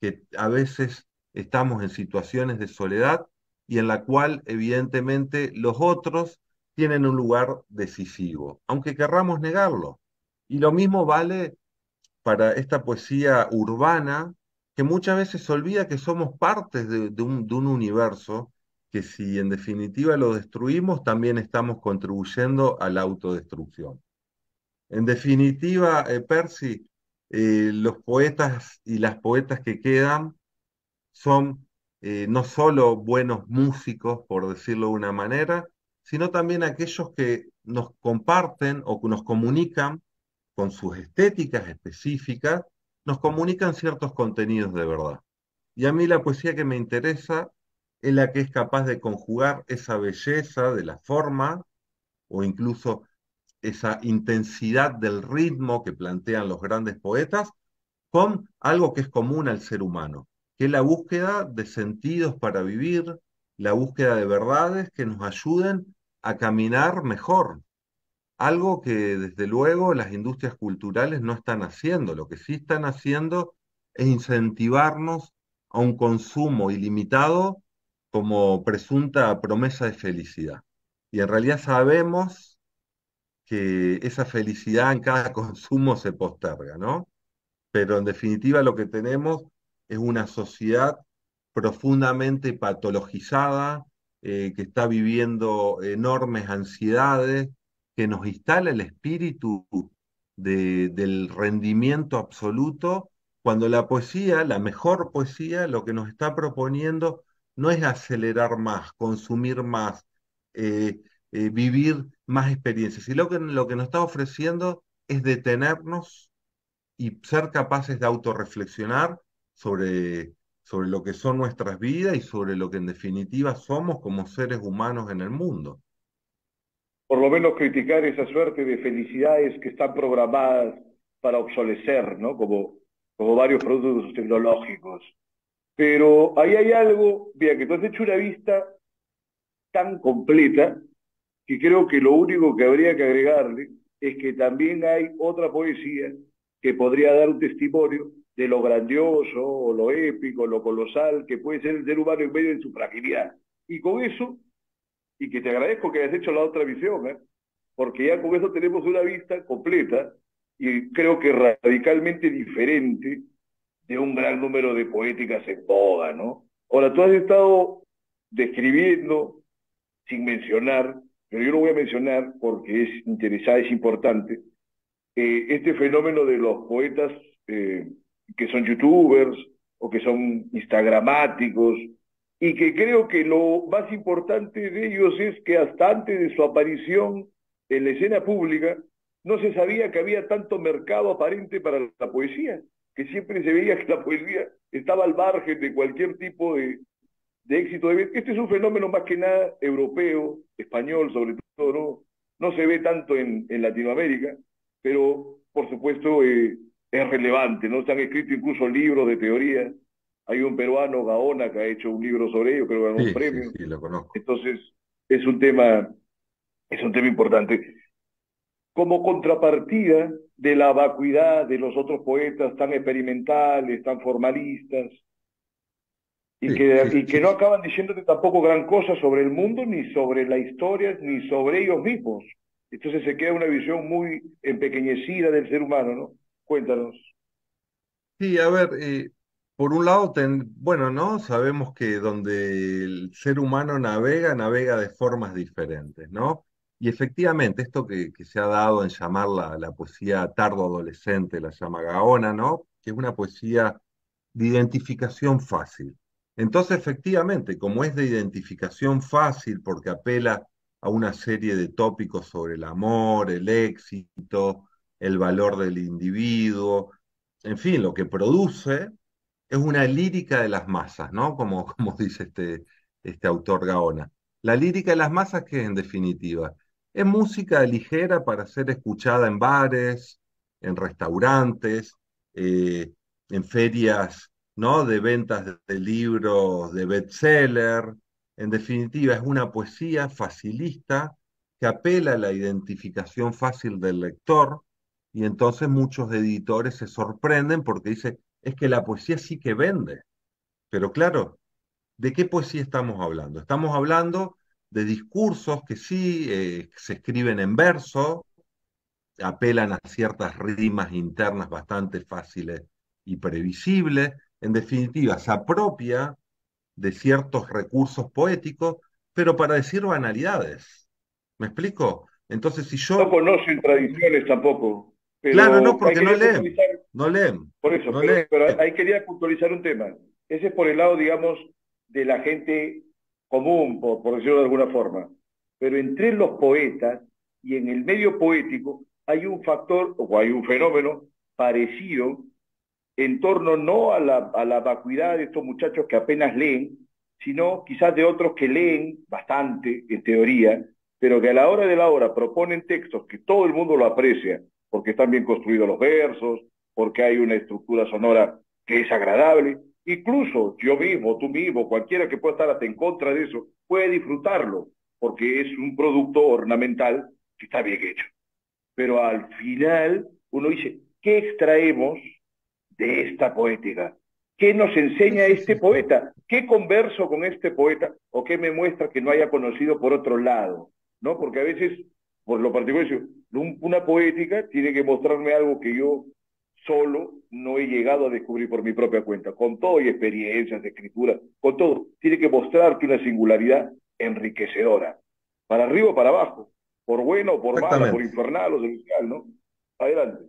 que a veces estamos en situaciones de soledad y en la cual evidentemente los otros tienen un lugar decisivo, aunque querramos negarlo. Y lo mismo vale para esta poesía urbana, que muchas veces se olvida que somos partes de un universo, que si en definitiva lo destruimos, también estamos contribuyendo a la autodestrucción. En definitiva, Percy, los poetas y las poetas que quedan son no solo buenos músicos, por decirlo de una manera, sino también aquellos que nos comparten o que nos comunican con sus estéticas específicas, nos comunican ciertos contenidos de verdad. Y a mí la poesía que me interesa es la que es capaz de conjugar esa belleza de la forma o incluso esa intensidad del ritmo que plantean los grandes poetas con algo que es común al ser humano, que es la búsqueda de sentidos para vivir, la búsqueda de verdades que nos ayuden a caminar mejor. Algo que desde luego las industrias culturales no están haciendo. Lo que sí están haciendo es incentivarnos a un consumo ilimitado como presunta promesa de felicidad. Y en realidad sabemos que esa felicidad en cada consumo se posterga, ¿no? Pero en definitiva lo que tenemos es una sociedad profundamente patologizada, que está viviendo enormes ansiedades, que nos instala el espíritu del rendimiento absoluto, cuando la poesía, la mejor poesía, lo que nos está proponiendo no es acelerar más, consumir más, eh, vivir más experiencias, y lo que nos está ofreciendo es detenernos y ser capaces de autorreflexionar sobre lo que son nuestras vidas y sobre lo que en definitiva somos como seres humanos en el mundo. Por lo menos criticar esa suerte de felicidades que están programadas para obsolecer, ¿no? Como varios productos tecnológicos. Pero ahí hay algo, mira, que tú has hecho una vista tan completa que creo que lo único que habría que agregarle es que también hay otra poesía que podría dar un testimonio de lo grandioso, o lo épico, lo colosal que puede ser el ser humano en medio de su fragilidad. Y con eso, y que te agradezco que hayas hecho la otra visión, ¿eh? Porque ya con eso tenemos una vista completa y creo que radicalmente diferente de un gran número de poéticas en boga, ¿no? Ahora, tú has estado describiendo, sin mencionar, pero yo lo voy a mencionar porque es interesante, es importante, este fenómeno de los poetas que son youtubers o que son instagramáticos, y que creo que lo más importante de ellos es que hasta antes de su aparición en la escena pública no se sabía que había tanto mercado aparente para la poesía, que siempre se veía que la poesía estaba al margen de cualquier tipo de éxito. Este es un fenómeno más que nada europeo, español sobre todo, no se ve tanto en Latinoamérica, pero por supuesto es relevante, ¿no? Se han escrito incluso libros de teoría. Hay un peruano, Gaona, que ha hecho un libro sobre ello, creo que ganó un Sí, sí, premio. sí, lo conozco. Entonces, es un tema, es un tema importante. Como contrapartida de la vacuidad de los otros poetas tan experimentales, tan formalistas, Sí, sí, y que sí, no acaban diciéndote tampoco gran cosa sobre el mundo, ni sobre la historia, ni sobre ellos mismos. Entonces se queda una visión muy empequeñecida del ser humano, ¿no? Cuéntanos. sí, a ver, por un lado, bueno, ¿no? Sabemos que donde el ser humano navega, navega de formas diferentes, ¿no? Y efectivamente, esto que se ha dado en llamar la poesía tardo-adolescente, la llama Gaona, ¿no? Que es una poesía de identificación fácil. Entonces, efectivamente, como es de identificación fácil porque apela a una serie de tópicos sobre el amor, el éxito, el valor del individuo, en fin, lo que produce es una lírica de las masas, ¿no? Como dice este autor Gaona. La lírica de las masas, que en definitiva es música ligera para ser escuchada en bares, en restaurantes, en ferias ¿no? De ventas de libros, de bestseller. En definitiva, es una poesía facilista que apela a la identificación fácil del lector y entonces muchos editores se sorprenden porque dicen, es que la poesía sí que vende. Pero claro, ¿de qué poesía estamos hablando? Estamos hablando de discursos que sí se escriben en verso, apelan a ciertas rimas internas bastante fáciles y previsibles. En definitiva, se apropia de ciertos recursos poéticos, pero para decir banalidades. ¿Me explico? Entonces, si No yo, conocen tradiciones tampoco, claro, no, pero ahí porque no quería leen, puntualizar, no leen, por eso, no leen. pero ahí quería puntualizar un tema. Ese es por el lado, digamos, de la gente común, por decirlo de alguna forma. Pero entre los poetas y en el medio poético hay un factor o hay un fenómeno parecido en torno no a la vacuidad de estos muchachos que apenas leen, sino quizás de otros que leen bastante, en teoría, pero que a la hora de la hora proponen textos que todo el mundo lo aprecia, porque están bien construidos los versos, porque hay una estructura sonora que es agradable. Incluso yo mismo, tú mismo, cualquiera que pueda estar hasta en contra de eso, puede disfrutarlo, porque es un producto ornamental que está bien hecho. Pero al final uno dice, ¿qué extraemos de esta poética? ¿Qué nos Sí, enseña sí, este sí, sí. poeta? ¿Qué converso con este poeta o qué me muestra que no haya conocido por otro lado? ¿No? Porque a veces, por lo particular, una poética tiene que mostrarme algo que yo solo no he llegado a descubrir por mi propia cuenta, con todo y experiencias de escritura, con todo. Tiene que mostrarte una singularidad enriquecedora, para arriba o para abajo, por buena o por mala, por Exactamente. infernal o celestial, ¿no? Adelante,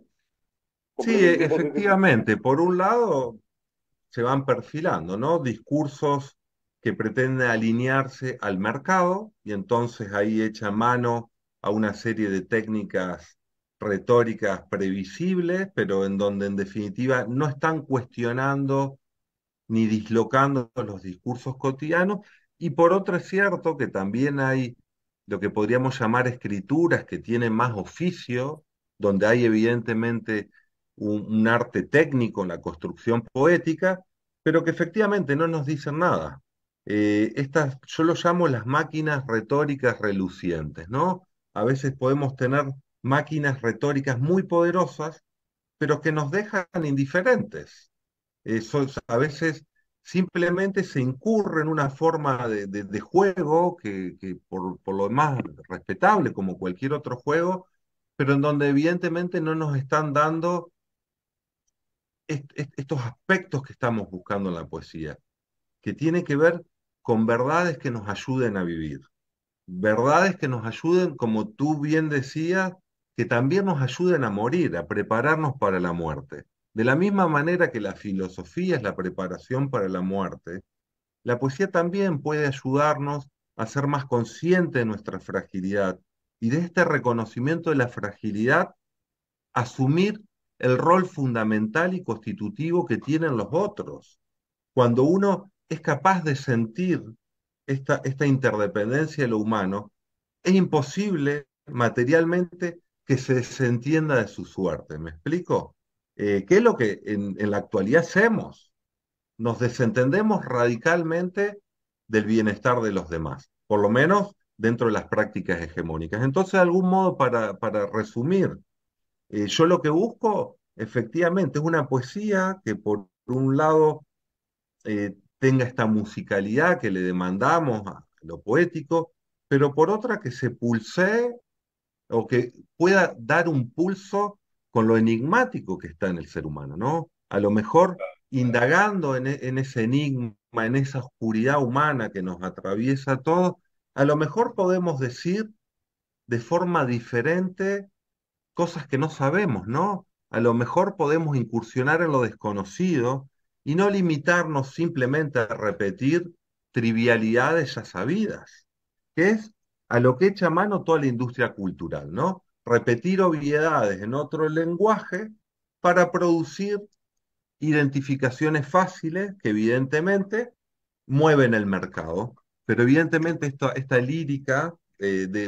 Sí, complementemos ese punto. efectivamente. Por un lado, se van perfilando, ¿no? Discursos que pretenden alinearse al mercado y entonces ahí echa mano a una serie de técnicas retóricas previsibles, pero en donde en definitiva no están cuestionando ni dislocando los discursos cotidianos. Y por otro es cierto que también hay lo que podríamos llamar escrituras que tienen más oficio, donde hay evidentemente un arte técnico en la construcción poética, pero que efectivamente no nos dicen nada. Yo lo llamo las máquinas retóricas relucientes, ¿no? A veces podemos tener máquinas retóricas muy poderosas, pero que nos dejan indiferentes. A veces simplemente se incurre en una forma de juego que por lo demás respetable como cualquier otro juego, pero en donde evidentemente no nos están dando estos aspectos que estamos buscando en la poesía, que tiene que ver con verdades que nos ayuden a vivir, verdades que nos ayuden, como tú bien decías, que también nos ayuden a morir, a prepararnos para la muerte. De la misma manera que la filosofía es la preparación para la muerte, la poesía también puede ayudarnos a ser más conscientes de nuestra fragilidad y de este reconocimiento de la fragilidad, asumir el rol fundamental y constitutivo que tienen los otros. Cuando uno es capaz de sentir esta interdependencia de lo humano, es imposible materialmente que se desentienda de su suerte. ¿Me explico? ¿Qué es lo que en la actualidad hacemos? Nos desentendemos radicalmente del bienestar de los demás, por lo menos dentro de las prácticas hegemónicas. Entonces, de algún modo, para resumir, yo lo que busco efectivamente es una poesía que por un lado tenga esta musicalidad que le demandamos a lo poético, pero por otra que se pulsee o que pueda dar un pulso con lo enigmático que está en el ser humano, ¿no? A lo mejor indagando en ese enigma, en esa oscuridad humana que nos atraviesa a todos, a lo mejor podemos decir de forma diferente cosas que no sabemos, ¿no? A lo mejor podemos incursionar en lo desconocido y no limitarnos simplemente a repetir trivialidades ya sabidas, que es a lo que echa mano toda la industria cultural, ¿no? Repetir obviedades en otro lenguaje para producir identificaciones fáciles que evidentemente mueven el mercado. Pero evidentemente esta lírica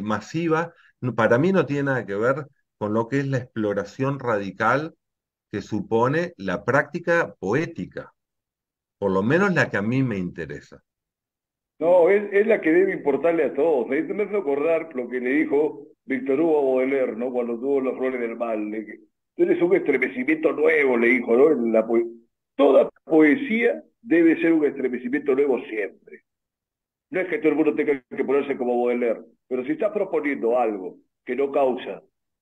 masiva para mí no tiene nada que ver con lo que es la exploración radical que supone la práctica poética. por lo menos la que a mí me interesa. No, es la que debe importarle a todos. Me hace acordar lo que le dijo Víctor Hugo a Baudelaire, ¿no? Cuando tuvo Las Flores del Mal. Tú eres un estremecimiento nuevo, le dijo, ¿no? Toda poesía debe ser un estremecimiento nuevo siempre. No es que todo el mundo tenga que ponerse como Baudelaire, pero si estás proponiendo algo que no causa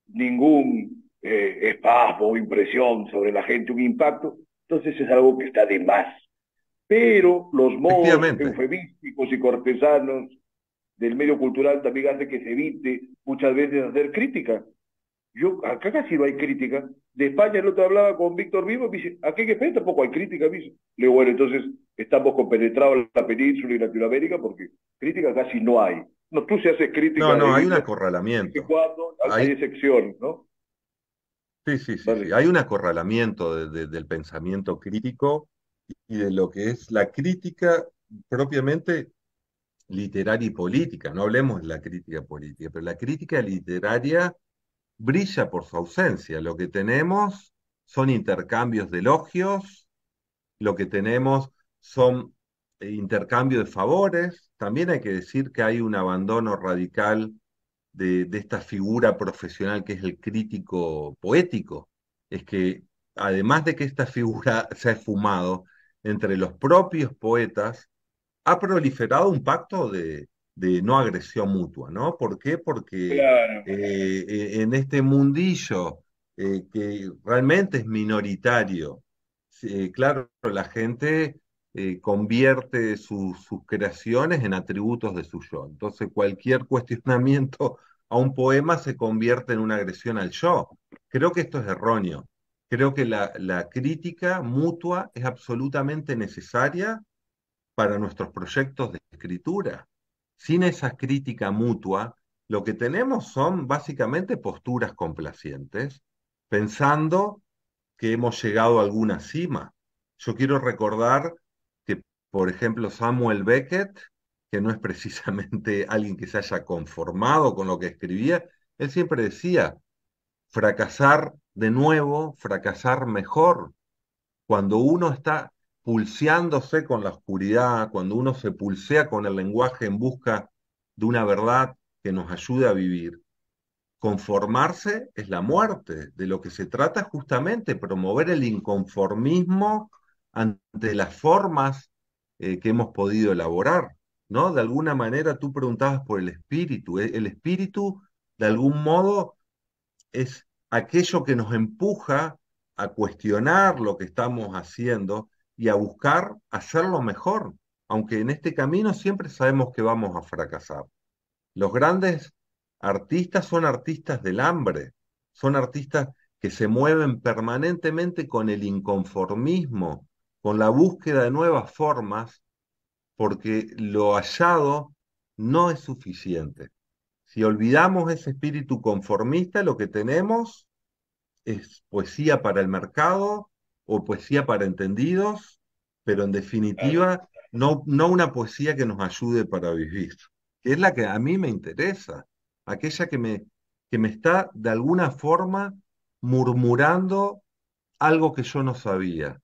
ningún espasmo o impresión sobre la gente, un impacto, entonces es algo que está de más. Pero los modos Efectivamente. eufemísticos y cortesanos del medio cultural también hacen que se evite muchas veces hacer crítica. Acá casi no hay crítica. De España el otro hablaba con Víctor Vivo y me dice, aquí en España tampoco hay crítica. Me dice. Le digo, bueno, entonces estamos compenetrados en la península y Latinoamérica porque crítica casi no hay. No, tú si haces No, crítica no, hay un de vez en acorralamiento. cuando, hay Hay, excepciones, ¿no? sí, sí, sí, sí. Vale. Hay un acorralamiento del pensamiento crítico y de lo que es la crítica propiamente literaria y política. No hablemos de la crítica política, pero la crítica literaria brilla por su ausencia. Lo que tenemos son intercambios de elogios, lo que tenemos son intercambios de favores. También hay que decir que hay un abandono radical de esta figura profesional que es el crítico poético. Es que además de que esta figura se ha esfumado entre los propios poetas, ha proliferado un pacto de no agresión mutua, ¿no? ¿Por qué? Porque Claro. en este mundillo que realmente es minoritario, claro, la gente convierte sus creaciones en atributos de su yo. Entonces, cualquier cuestionamiento a un poema se convierte en una agresión al yo. Creo que esto es erróneo. Creo que la crítica mutua es absolutamente necesaria para nuestros proyectos de escritura. Sin esa crítica mutua, lo que tenemos son básicamente posturas complacientes, pensando que hemos llegado a alguna cima. Yo quiero recordar que, por ejemplo, Samuel Beckett, que no es precisamente alguien que se haya conformado con lo que escribía, él siempre decía, fracasar de nuevo, fracasar mejor. Cuando uno está pulseándose con la oscuridad, cuando uno se pulsea con el lenguaje en busca de una verdad que nos ayude a vivir, conformarse es la muerte. De lo que se trata es justamente promover el inconformismo ante las formas que hemos podido elaborar, ¿no? De alguna manera tú preguntabas por el espíritu. El espíritu, de algún modo, es aquello que nos empuja a cuestionar lo que estamos haciendo y a buscar hacerlo mejor, aunque en este camino siempre sabemos que vamos a fracasar. Los grandes artistas son artistas del hambre, son artistas que se mueven permanentemente con el inconformismo, con la búsqueda de nuevas formas, porque lo hallado no es suficiente. Si olvidamos ese espíritu conformista, lo que tenemos es poesía para el mercado o poesía para entendidos, pero en Claro. definitiva no una poesía que nos ayude para vivir, que es la que a mí me interesa, aquella que me está de alguna forma murmurando algo que yo no sabía,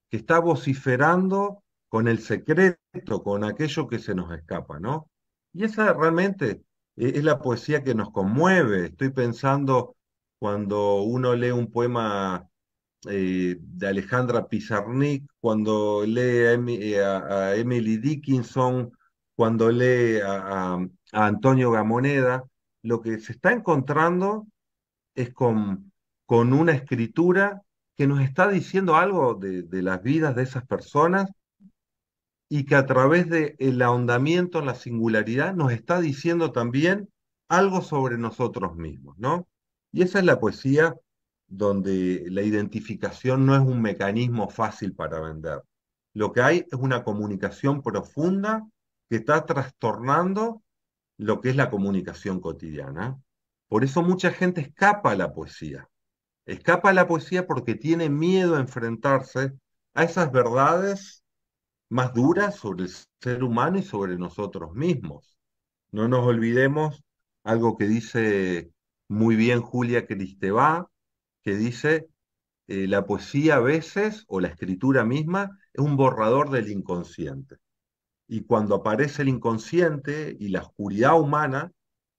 que está vociferando con el secreto, con aquello que se nos escapa, ¿no? Y esa realmente es la poesía que nos conmueve. Estoy pensando cuando uno lee un poema de Alejandra Pizarnik, cuando lee a Emily Dickinson, cuando lee a Antonio Gamoneda, lo que se está encontrando es con una escritura que nos está diciendo algo de las vidas de esas personas y que a través del ahondamiento en la singularidad nos está diciendo también algo sobre nosotros mismos, ¿no? Y esa es la poesía donde la identificación no es un mecanismo fácil para vender. Lo que hay es una comunicación profunda que está trastornando lo que es la comunicación cotidiana. Por eso mucha gente escapa a la poesía. Escapa a la poesía porque tiene miedo a enfrentarse a esas verdades más duras sobre el ser humano y sobre nosotros mismos. No nos olvidemos algo que dice muy bien Julia Kristeva, que dice, la poesía a veces, o la escritura misma, es un borrador del inconsciente. Y cuando aparece el inconsciente y la oscuridad humana,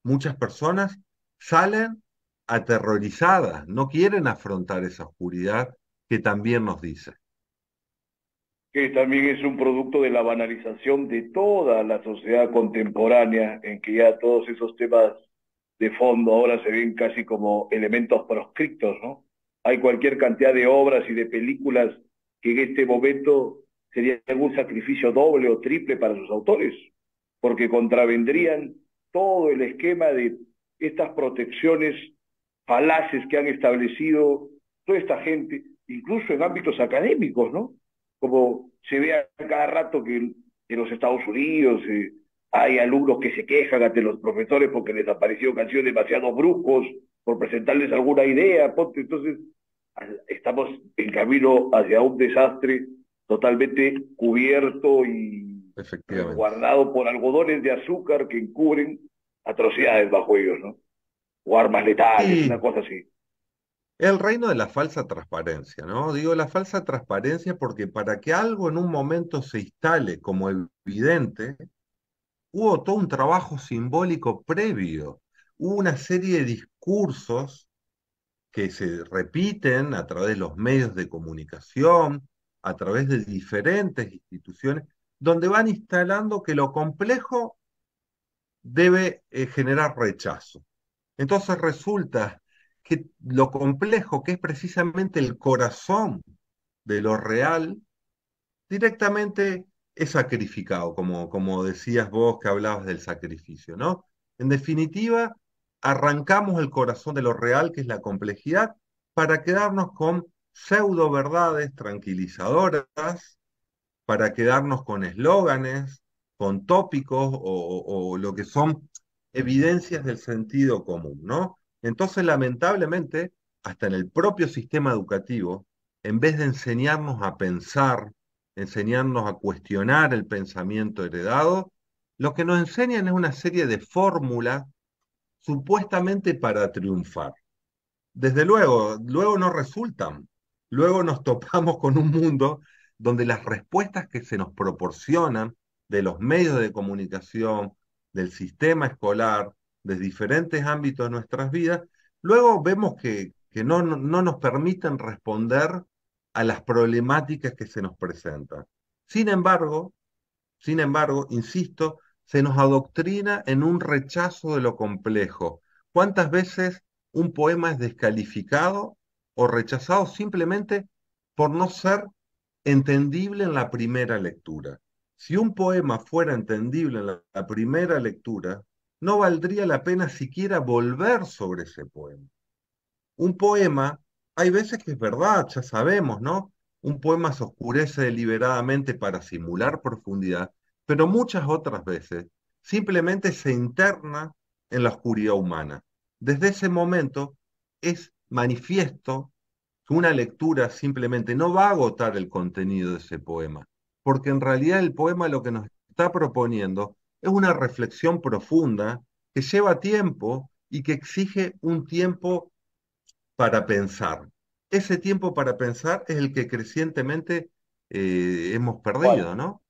muchas personas salen aterrorizadas, no quieren afrontar esa oscuridad que también nos dice. Que también es un producto de la banalización de toda la sociedad contemporánea, en que ya todos esos temas de fondo ahora se ven casi como elementos proscriptos, ¿no? Hay cualquier cantidad de obras y de películas que en este momento serían un sacrificio doble o triple para sus autores, porque contravendrían todo el esquema de estas protecciones falaces que han establecido toda esta gente, incluso en ámbitos académicos, ¿no? Como se ve a cada rato que en los Estados Unidos hay alumnos que se quejan ante los profesores porque les aparecieron canciones demasiado bruscos por presentarles alguna idea. Entonces, estamos en camino hacia un desastre totalmente cubierto y Efectivamente. resguardado por algodones de azúcar que encubren atrocidades bajo ellos, ¿no? O armas letales, una Sí, cosa así. el reino de la falsa transparencia, ¿no? Digo la falsa transparencia porque para que algo en un momento se instale como evidente, hubo todo un trabajo simbólico previo, hubo una serie de discursos que se repiten a través de los medios de comunicación, a través de diferentes instituciones, donde van instalando que lo complejo debe generar rechazo. Entonces resulta que lo complejo, que es precisamente el corazón de lo real, directamente es sacrificado, como decías vos que hablabas del sacrificio, ¿no? En definitiva, arrancamos el corazón de lo real, que es la complejidad, para quedarnos con pseudo verdades tranquilizadoras, para quedarnos con eslóganes, con tópicos o lo que son evidencias del sentido común, ¿no? Entonces, lamentablemente, hasta en el propio sistema educativo, en vez de enseñarnos a pensar, enseñarnos a cuestionar el pensamiento heredado, lo que nos enseñan es una serie de fórmulas supuestamente para triunfar. Desde luego, luego no resultan. Luego nos topamos con un mundo donde las respuestas que se nos proporcionan de los medios de comunicación, del sistema escolar, de diferentes ámbitos de nuestras vidas, luego vemos que no nos permiten responder a las problemáticas que se nos presentan. Sin embargo, sin embargo, insisto, se nos adoctrina en un rechazo de lo complejo. ¿Cuántas veces un poema es descalificado o rechazado simplemente por no ser entendible en la primera lectura? Si un poema fuera entendible en la primera lectura, no valdría la pena siquiera volver sobre ese poema. Un poema, hay veces que es verdad, ya sabemos, ¿no? Un poema se oscurece deliberadamente para simular profundidad, pero muchas otras veces simplemente se interna en la oscuridad humana. Desde ese momento es manifiesto que una lectura simplemente no va a agotar el contenido de ese poema, porque en realidad el poema lo que nos está proponiendo es una reflexión profunda que lleva tiempo y que exige un tiempo para pensar. Ese tiempo para pensar es el que crecientemente hemos perdido, ¿no?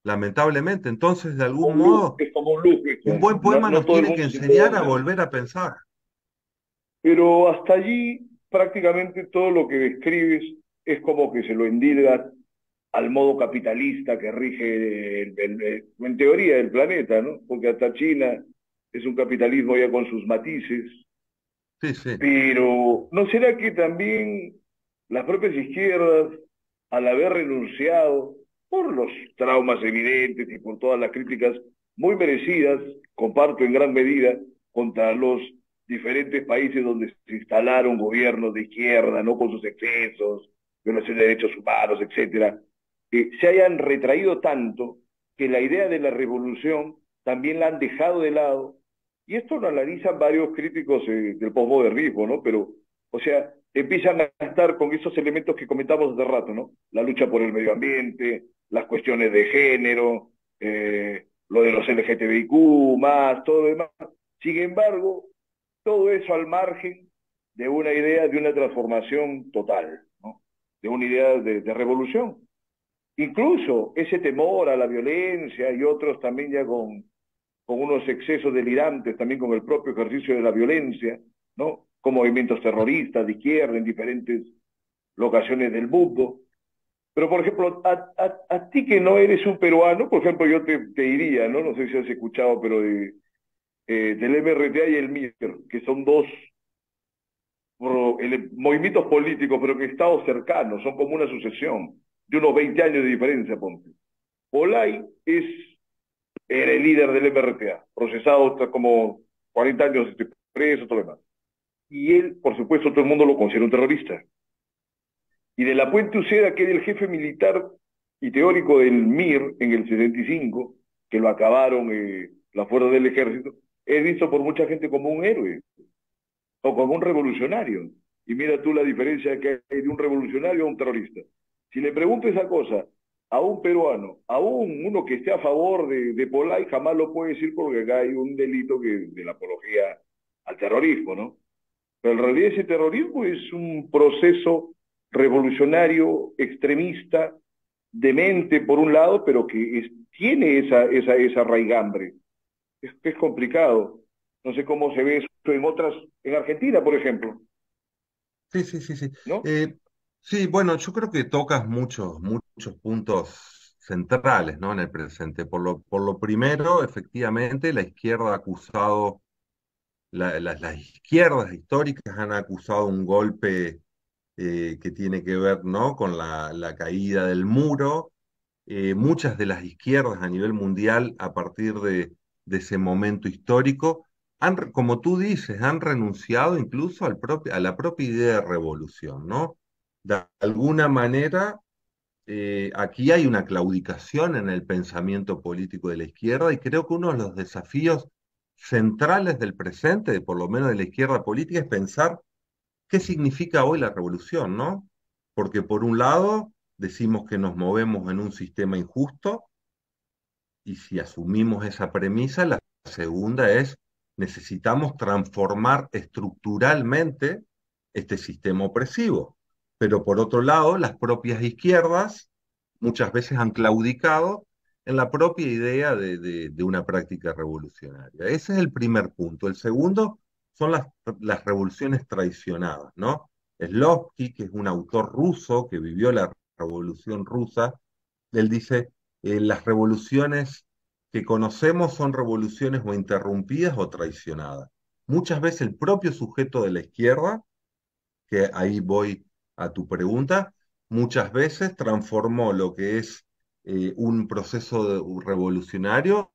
Lamentablemente. Entonces, de algún modo, Es como un loop, un buen no, poema no nos todo el tiene mundo que se puede enseñar a hacer. volver a pensar. Pero hasta allí prácticamente todo lo que describes es como que se lo endilgas al modo capitalista que rige en teoría el planeta, ¿no? Porque hasta China es un capitalismo ya con sus matices. Sí, sí. Pero ¿no será que también las propias izquierdas, al haber renunciado por los traumas evidentes y por todas las críticas muy merecidas, comparto en gran medida, contra los diferentes países donde se instalaron gobiernos de izquierda, no con sus excesos, violación de derechos humanos, etcétera, se hayan retraído tanto que la idea de la revolución también la han dejado de lado, y esto lo analizan varios críticos del posmodernismo, ¿no? Pero, o sea, empiezan a estar con esos elementos que comentamos hace rato, ¿no? La lucha por el medio ambiente, las cuestiones de género, lo de los LGTBIQ, más, todo lo demás. Sin embargo, todo eso al margen de una idea de una transformación total, ¿no? De una idea de revolución. incluso ese temor a la violencia y otros también ya con unos excesos delirantes, también con el propio ejercicio de la violencia, ¿no? Con movimientos terroristas de izquierda en diferentes locaciones del mundo. Pero, por ejemplo, a ti que no eres un peruano, por ejemplo, yo te diría, ¿no? No sé si has escuchado, pero del MRTA y el MIR, que son dos movimientos políticos, pero que estados cercanos, son como una sucesión, de unos 20 años de diferencia, ponte. Olay era el líder del MRTA, procesado hasta como 40 años preso, todo lo demás. Y él, por supuesto, todo el mundo lo considera un terrorista. Y de la Puente Uceda, que era el jefe militar y teórico del MIR en el 65, que lo acabaron las fuerzas del ejército, es visto por mucha gente como un héroe o como un revolucionario. Y mira tú la diferencia que hay de un revolucionario a un terrorista. Si le pregunto esa cosa a un peruano, a uno que esté a favor de Polay, jamás lo puede decir porque acá hay un delito de la apología al terrorismo, ¿no? Pero en realidad ese terrorismo es un proceso revolucionario, extremista, demente por un lado, pero que tiene esa raigambre. Es complicado. No sé cómo se ve eso en otras, en Argentina, por ejemplo, Sí, sí, sí, sí. ¿no? Eh, sí, bueno, yo creo que tocas muchos puntos centrales, ¿no? En el presente. Por lo primero, efectivamente, la izquierda ha acusado, las izquierdas históricas han acusado un golpe que tiene que ver, ¿no? Con la caída del muro. Muchas de las izquierdas a nivel mundial, a partir de ese momento histórico, como tú dices, han renunciado incluso a la propia idea de revolución, ¿no? De alguna manera, aquí hay una claudicación en el pensamiento político de la izquierda y creo que uno de los desafíos centrales del presente, por lo menos de la izquierda política, es pensar qué significa hoy la revolución, ¿no? Porque por un lado decimos que nos movemos en un sistema injusto y si asumimos esa premisa, la segunda es necesitamos transformar estructuralmente este sistema opresivo. Pero por otro lado, las propias izquierdas muchas veces han claudicado en la propia idea de una práctica revolucionaria. Ese es el primer punto. El segundo son las revoluciones traicionadas, ¿no? Slavsky, que es un autor ruso que vivió la revolución rusa, él dice, las revoluciones que conocemos son revoluciones o interrumpidas o traicionadas. Muchas veces el propio sujeto de la izquierda, que ahí voy a tu pregunta, muchas veces transformó lo que es un proceso revolucionario,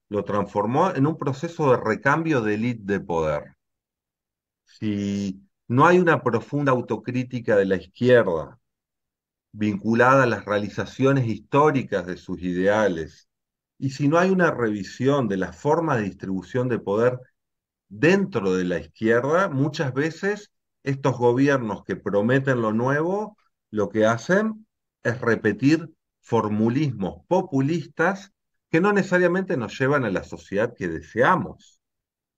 lo transformó en un proceso de recambio de élite de poder. Si no hay una profunda autocrítica de la izquierda vinculada a las realizaciones históricas de sus ideales, y si no hay una revisión de la forma de distribución de poder dentro de la izquierda, muchas veces estos gobiernos que prometen lo nuevo, lo que hacen es repetir formulismos populistas que no necesariamente nos llevan a la sociedad que deseamos.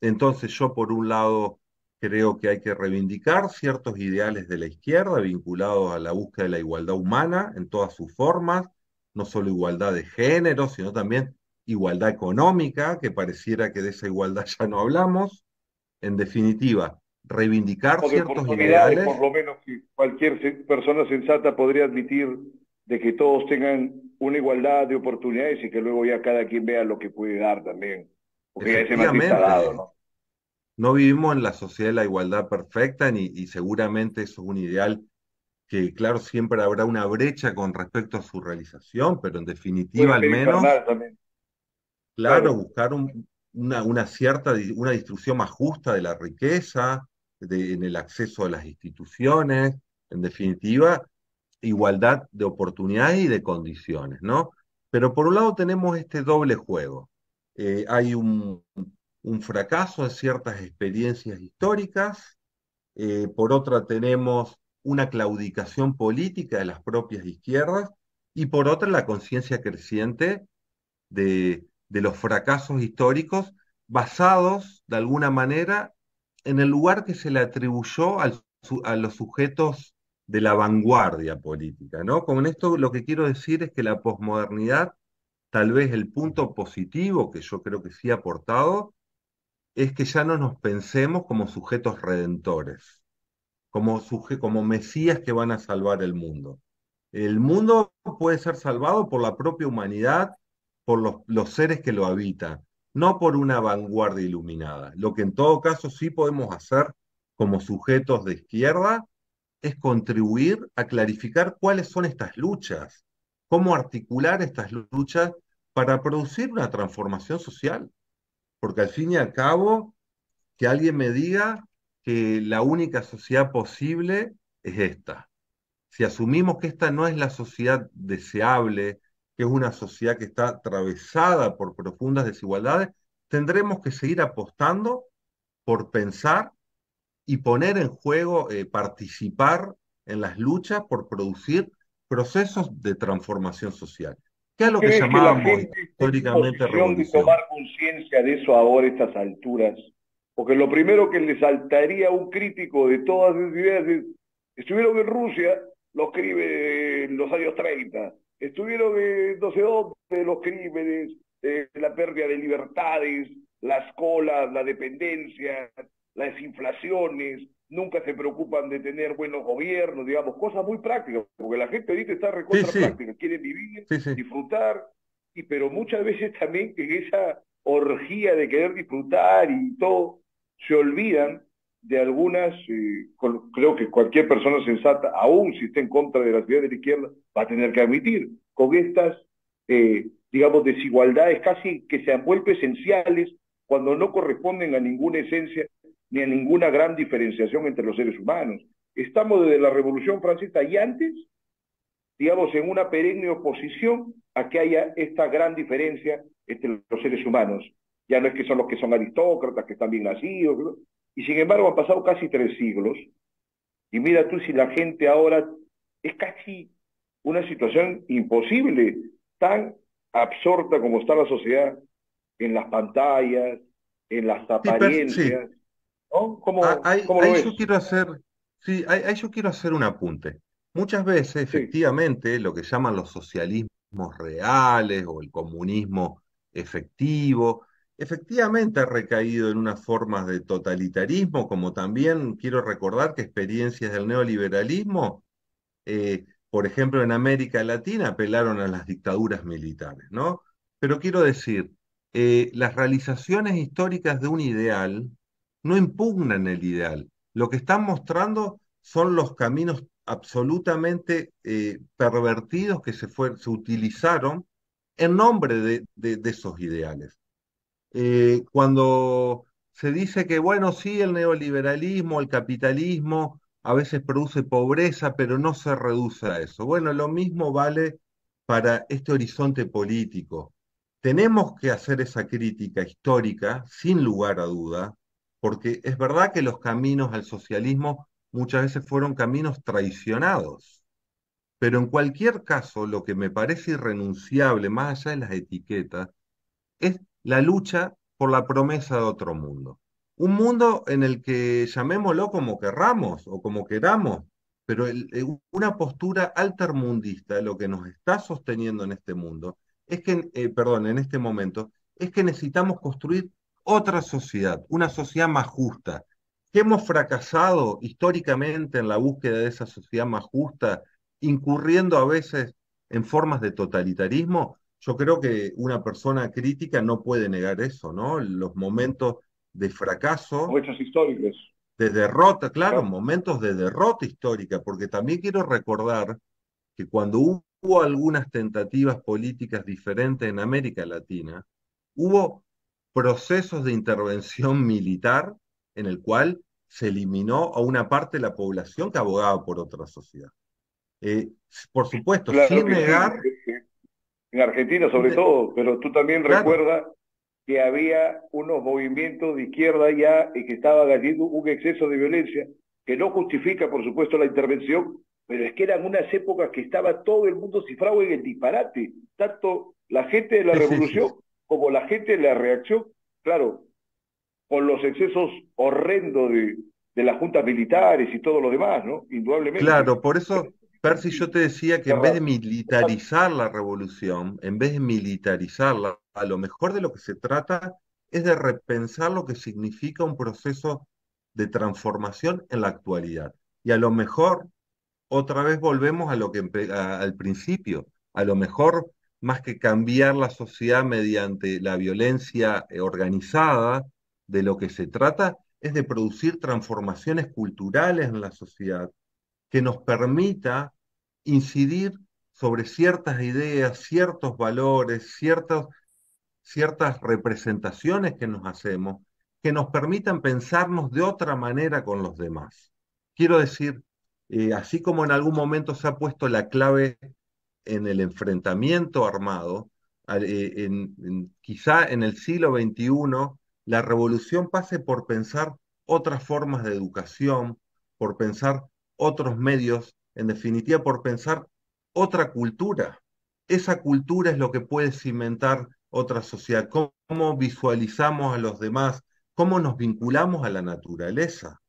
Entonces yo, por un lado, creo que hay que reivindicar ciertos ideales de la izquierda vinculados a la búsqueda de la igualdad humana en todas sus formas, no solo igualdad de género, sino también igualdad económica, que pareciera que de esa igualdad ya no hablamos. En definitiva, reivindicar O de ciertos oportunidades, por ideales. lo menos que cualquier persona sensata podría admitir de que todos tengan una igualdad de oportunidades y que luego ya cada quien vea lo que puede dar también, porque ya ese matiz está dado, Efectivamente, ¿no? no vivimos en la sociedad de la igualdad perfecta y seguramente eso es un ideal que claro, siempre habrá una brecha con respecto a su realización, pero en definitiva Puede al ser menos, infernal también, claro, claro. buscar una cierta, una distribución más justa de la riqueza, en el acceso a las instituciones, en definitiva, igualdad de oportunidades y de condiciones, ¿no? Pero por un lado tenemos este doble juego. Hay un fracaso en ciertas experiencias históricas, por otra tenemos una claudicación política de las propias izquierdas y por otra la conciencia creciente de los fracasos históricos basados de alguna manera en el lugar que se le atribuyó a los sujetos de la vanguardia política, ¿no? Con esto lo que quiero decir es que la posmodernidad, tal vez el punto positivo que yo creo que sí ha aportado, es que ya no nos pensemos como sujetos redentores, como mesías que van a salvar el mundo. El mundo puede ser salvado por la propia humanidad, por los seres que lo habitan, no por una vanguardia iluminada. Lo que en todo caso sí podemos hacer como sujetos de izquierda es contribuir a clarificar cuáles son estas luchas, cómo articular estas luchas para producir una transformación social. Porque al fin y al cabo, que alguien me diga que la única sociedad posible es esta. Si asumimos que esta no es la sociedad deseable, que es una sociedad que está atravesada por profundas desigualdades, tendremos que seguir apostando por pensar y poner en juego, participar en las luchas por producir procesos de transformación social, que es ¿Tú lo que crees que la llamábamos gente está en históricamente posición de tomar revolución. conciencia de eso ahora a estas alturas? Porque lo primero que le saltaría a un crítico de todas esas ideas es, estuvieron en Rusia los crímenes en los años 30, estuvieron en no sé dónde los crímenes, la pérdida de libertades, las colas, la dependencia, las inflaciones, nunca se preocupan de tener buenos gobiernos, digamos, cosas muy prácticas, porque la gente ahorita está Sí, recontra sí, práctica, quiere vivir, sí, sí. disfrutar, y pero muchas veces también en esa orgía de querer disfrutar y todo, se olvidan de algunas, creo que cualquier persona sensata, aún si está en contra de las ideas de la izquierda, va a tener que admitir, con estas, digamos, desigualdades casi que se han vuelto esenciales cuando no corresponden a ninguna esencia ni a ninguna gran diferenciación entre los seres humanos. Estamos desde la Revolución Francesa y antes, digamos, en una perenne oposición a que haya esta gran diferencia entre los seres humanos. Ya no es que son los que son aristócratas, que están bien nacidos, ¿no? Y sin embargo han pasado casi 3 siglos, y mira tú si la gente ahora es casi una situación imposible, tan absorta como está la sociedad en las pantallas, en las Sí, sí. apariencias, ¿no? ¿Cómo lo Ahí ves? yo quiero hacer, sí, ahí yo quiero hacer un apunte. Muchas veces, Sí, efectivamente, lo que llaman los socialismos reales o el comunismo efectivo, efectivamente ha recaído en unas formas de totalitarismo, como también quiero recordar que experiencias del neoliberalismo, por ejemplo, en América Latina, apelaron a las dictaduras militares, ¿no? Pero quiero decir, las realizaciones históricas de un ideal no impugnan el ideal. Lo que están mostrando son los caminos absolutamente pervertidos que se utilizaron en nombre de esos ideales. Cuando se dice que, bueno, sí, el neoliberalismo, el capitalismo a veces produce pobreza, pero no se reduce a eso. Bueno, lo mismo vale para este horizonte político. Tenemos que hacer esa crítica histórica, sin lugar a duda, porque es verdad que los caminos al socialismo muchas veces fueron caminos traicionados. Pero en cualquier caso, lo que me parece irrenunciable, más allá de las etiquetas, es la lucha por la promesa de otro mundo. Un mundo en el que llamémoslo como querramos o como queramos, pero una postura altermundista, lo que nos está sosteniendo en este mundo, es que, perdón, en este momento, es que necesitamos construir otra sociedad, una sociedad más justa, que hemos fracasado históricamente en la búsqueda de esa sociedad más justa, incurriendo a veces en formas de totalitarismo. Yo creo que una persona crítica no puede negar eso, ¿no? Los momentos de con fracaso, hechos históricos. de derrota, claro, Claro. momentos de derrota histórica, porque también quiero recordar que cuando hubo algunas tentativas políticas diferentes en América Latina, hubo procesos de intervención militar en el cual se eliminó a una parte de la población que abogaba por otra sociedad. Eh, por supuesto, Claro sin que sí, negar, en Argentina sobre de- todo, pero tú también claro, recuerdas que había unos movimientos de izquierda ya y que estaban haciendo un exceso de violencia que no justifica, por supuesto, la intervención, pero es que eran unas épocas que estaba todo el mundo cifrado en el disparate, tanto la gente de la sí, sí, sí, revolución como la gente de la reacción, claro, con los excesos horrendos de las juntas militares y todo lo demás, ¿no? Indudablemente. Claro, por eso, Percy, yo te decía que en vez de Cerrado. militarizar la revolución, en vez de militarizarla, a lo mejor de lo que se trata es de repensar lo que significa un proceso de transformación en la actualidad. Y a lo mejor otra vez volvemos a lo que al principio. A lo mejor, más que cambiar la sociedad mediante la violencia organizada, de lo que se trata es de producir transformaciones culturales en la sociedad que nos permita incidir sobre ciertas ideas, ciertos valores, ciertas representaciones que nos hacemos, que nos permitan pensarnos de otra manera con los demás. Quiero decir, así como en algún momento se ha puesto la clave en el enfrentamiento armado, quizá en el siglo XXI la revolución pase por pensar otras formas de educación, por pensar otros medios, en definitiva, por pensar otra cultura. Esa cultura es lo que puede cimentar otra sociedad, cómo visualizamos a los demás, cómo nos vinculamos a la naturaleza.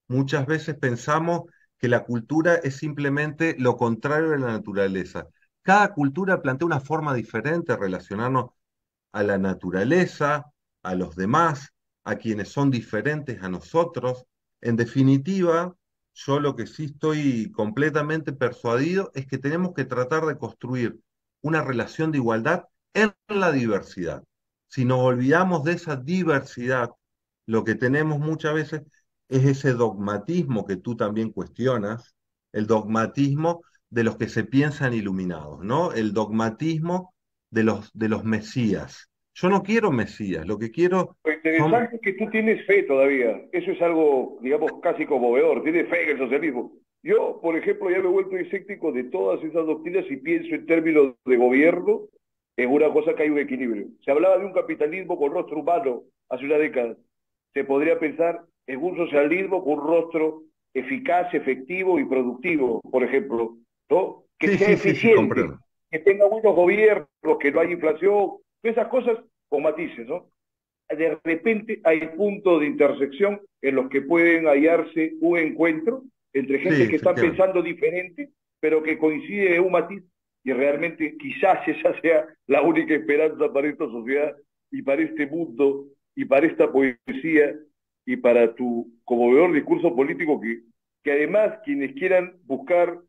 Muchas veces pensamos que la cultura es simplemente lo contrario de la naturaleza. Cada cultura plantea una forma diferente de relacionarnos a la naturaleza, a los demás, a quienes son diferentes a nosotros. En definitiva, yo lo que sí estoy completamente persuadido es que tenemos que tratar de construir una relación de igualdad en la diversidad. Si nos olvidamos de esa diversidad, lo que tenemos muchas veces es ese dogmatismo que tú también cuestionas, el dogmatismo de los que se piensan iluminados, ¿no? El dogmatismo de los mesías. Yo no quiero mesías, lo que quiero Lo son... interesante es que tú tienes fe todavía. Eso es algo, digamos, casi conmovedor. Tienes fe en el socialismo. Yo, por ejemplo, ya me he vuelto escéptico de todas esas doctrinas y pienso en términos de gobierno en una cosa que hay un equilibrio. Se hablaba de un capitalismo con rostro humano hace una década. Se podría pensar en un socialismo con un rostro eficaz, efectivo y productivo, por ejemplo, ¿no? Que Sí, sea sí, sí, sí, eficiente, comprendo. que tenga buenos gobiernos, que no haya inflación, esas cosas con matices, ¿no? De repente hay puntos de intersección en los que pueden hallarse un encuentro entre Sí, gente que están efectivamente. pensando diferente, pero que coincide en un matiz, y realmente quizás esa sea la única esperanza para esta sociedad y para este mundo y para esta poesía y para tu conmovedor discurso político que además quienes quieran buscar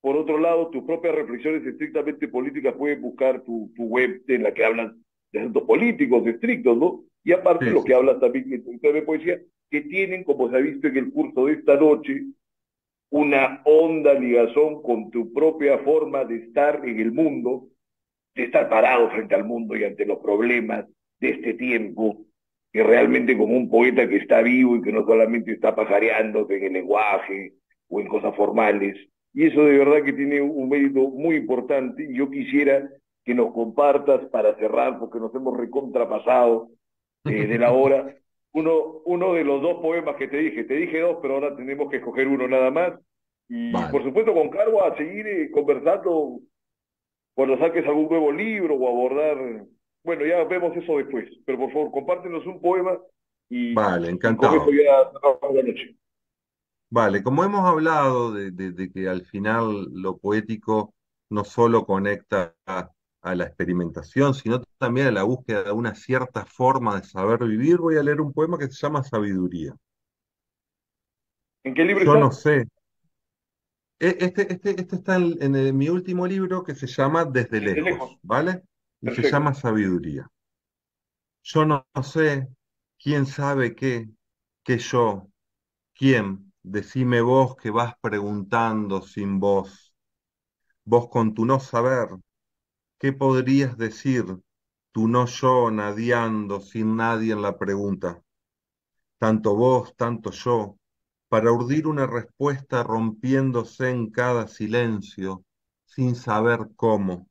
por otro lado, tus propias reflexiones estrictamente políticas pueden buscar tu web en la que hablan de asuntos políticos estrictos, ¿no? Y aparte Sí, lo sí, que sí. hablas también en tu historia de poesía, que tienen, como se ha visto en el curso de esta noche, una honda ligazón con tu propia forma de estar en el mundo, de estar parado frente al mundo y ante los problemas de este tiempo, que realmente como un poeta que está vivo y que no solamente está pajareándose en el lenguaje o en cosas formales. Y eso de verdad que tiene un mérito muy importante y yo quisiera que nos compartas para cerrar, porque nos hemos recontrapasado de la hora, uno de los dos poemas que te dije dos, pero ahora tenemos que escoger uno nada más. Y por Vale. supuesto con cargo a seguir conversando cuando saques algún nuevo libro o abordar, bueno, ya vemos eso después, pero por favor, compártenos un poema Vale, y con eso encantado. ya cerramos la noche. Vale, como hemos hablado de que al final lo poético no solo conecta a la experimentación, sino también a la búsqueda de una cierta forma de saber vivir, voy a leer un poema que se llama Sabiduría. ¿En qué libro Yo no está? sé. Este está mi último libro que se llama Desde Desde lejos. lejos, ¿vale? Y se llama Perfecto. Sabiduría. Yo no sé quién sabe qué, que yo, quién, decime vos que vas preguntando sin voz, vos con tu no saber, ¿qué podrías decir? Tu no yo nadiando sin nadie en la pregunta, tanto vos, tanto yo, para urdir una respuesta rompiéndose en cada silencio, sin saber cómo.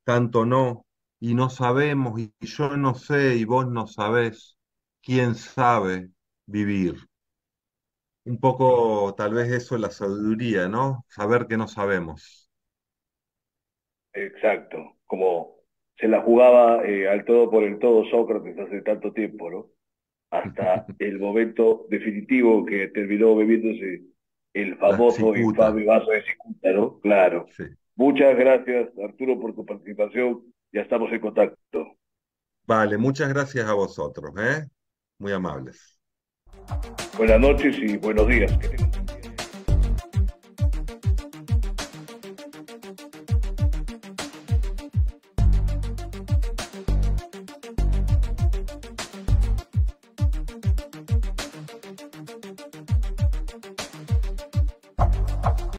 Tanto no, y no sabemos, y yo no sé, y vos no sabés, quién sabe vivir. Un poco, tal vez eso es la sabiduría, ¿no? Saber que no sabemos. Exacto. Como se la jugaba al todo por el todo Sócrates hace tanto tiempo, ¿no? hasta el momento definitivo que terminó bebiéndose el La famoso e cicuta, infame vaso de cicuta, ¿no? Claro. sí. Muchas gracias, Arturo, por tu participación. Ya estamos en contacto. Vale, muchas gracias a vosotros, ¿eh? Muy amables. Buenas noches y buenos días. Que tengan-